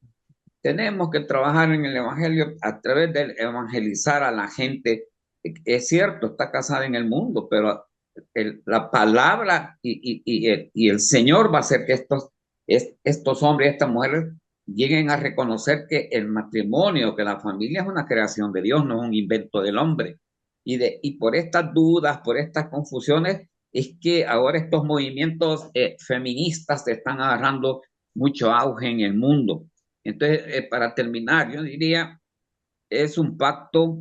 Tenemos que trabajar en el Evangelio a través de evangelizar a la gente. Es cierto, está casada en el mundo, pero la palabra y el Señor va a hacer que estos hombres y estas mujeres lleguen a reconocer que el matrimonio, que la familia es una creación de Dios, no es un invento del hombre. Y por estas dudas, por estas confusiones, es que ahora estos movimientos feministas están agarrando mucho auge en el mundo. Entonces, para terminar, yo diría, es un pacto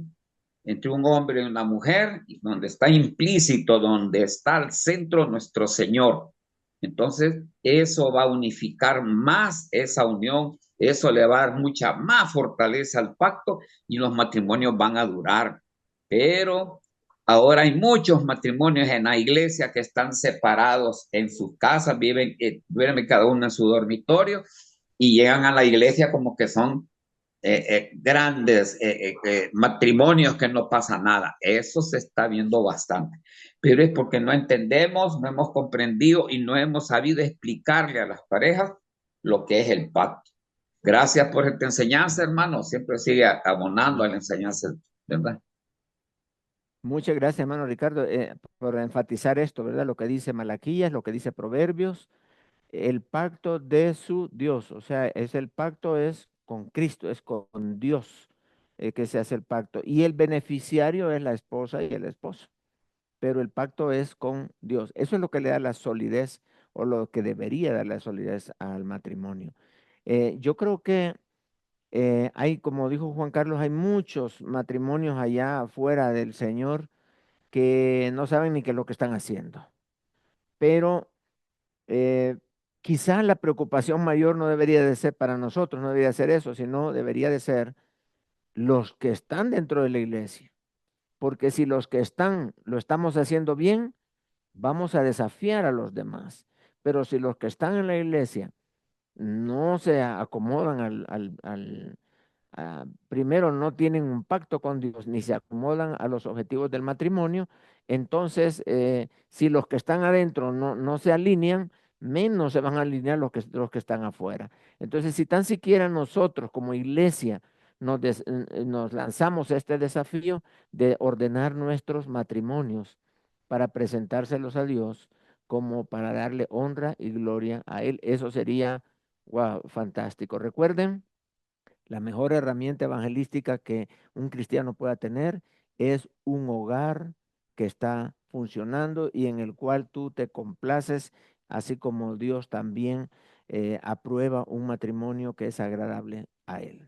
entre un hombre y una mujer, donde está implícito, donde está al centro nuestro Señor. Entonces, eso va a unificar más esa unión, eso le va a dar mucha más fortaleza al pacto y los matrimonios van a durar. Pero ahora hay muchos matrimonios en la iglesia que están separados en sus casas, duermen cada uno en su dormitorio y llegan a la iglesia como que son grandes matrimonios que no pasa nada. Eso se está viendo bastante, pero es porque no entendemos, no hemos comprendido y no hemos sabido explicarle a las parejas lo que es el pacto. Gracias por esta enseñanza, hermano. Siempre sigue abonando a la enseñanza, ¿verdad? Muchas gracias, hermano Ricardo, por enfatizar esto, ¿verdad? Lo que dice Malaquías, lo que dice Proverbios, el pacto de su Dios, o sea, el pacto es con Cristo, es con Dios que se hace el pacto. Y el beneficiario es la esposa y el esposo, pero el pacto es con Dios. Eso es lo que le da la solidez o lo que debería dar la solidez al matrimonio. Yo creo que hay, como dijo Juan Carlos, hay muchos matrimonios allá afuera del Señor que no saben ni qué es lo que están haciendo. Pero quizás la preocupación mayor no debería de ser para nosotros, no debería ser eso, sino debería de ser los que están dentro de la iglesia. porque si los que están lo estamos haciendo bien, vamos a desafiar a los demás. Pero si los que están en la iglesia no se acomodan primero no tienen un pacto con Dios ni se acomodan a los objetivos del matrimonio, entonces si los que están adentro no se alinean, menos se van a alinear los que están afuera. Entonces, si tan siquiera nosotros como iglesia nos lanzamos a este desafío de ordenar nuestros matrimonios para presentárselos a Dios como para darle honra y gloria a Él, eso sería, wow, fantástico. Recuerden, la mejor herramienta evangelística que un cristiano pueda tener es un hogar que está funcionando y en el cual tú te complaces, así como Dios también aprueba un matrimonio que es agradable a Él.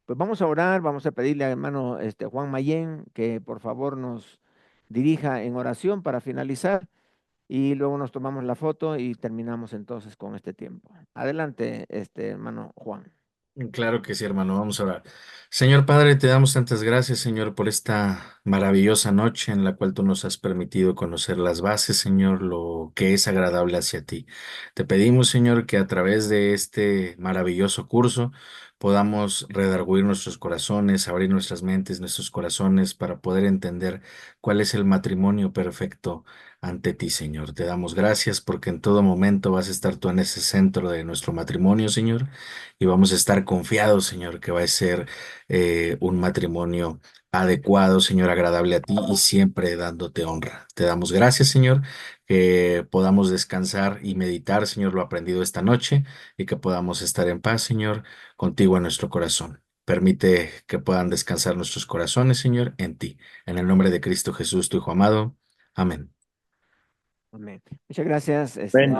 Pues vamos a orar, vamos a pedirle al hermano Juan Mayén que por favor nos dirija en oración para finalizar y luego nos tomamos la foto y terminamos entonces con este tiempo. Adelante, hermano Juan. Claro que sí, hermano. Vamos a orar. Señor Padre, te damos tantas gracias, Señor, por esta maravillosa noche en la cual tú nos has permitido conocer las bases, Señor, lo que es agradable hacia ti. Te pedimos, Señor, que a través de este maravilloso curso podamos redarguir nuestros corazones, abrir nuestras mentes, nuestros corazones para poder entender cuál es el matrimonio perfecto ante ti, Señor. Te damos gracias porque en todo momento vas a estar tú en ese centro de nuestro matrimonio, Señor, y vamos a estar confiados, Señor, que va a ser un matrimonio adecuado, Señor, agradable a ti y siempre dándote honra. Te damos gracias, Señor, que podamos descansar y meditar, Señor, lo aprendido esta noche y que podamos estar en paz, Señor, contigo en nuestro corazón. Permite que puedan descansar nuestros corazones, Señor, en ti. En el nombre de Cristo Jesús, tu Hijo amado. Amén. Amén. Muchas gracias. Ven.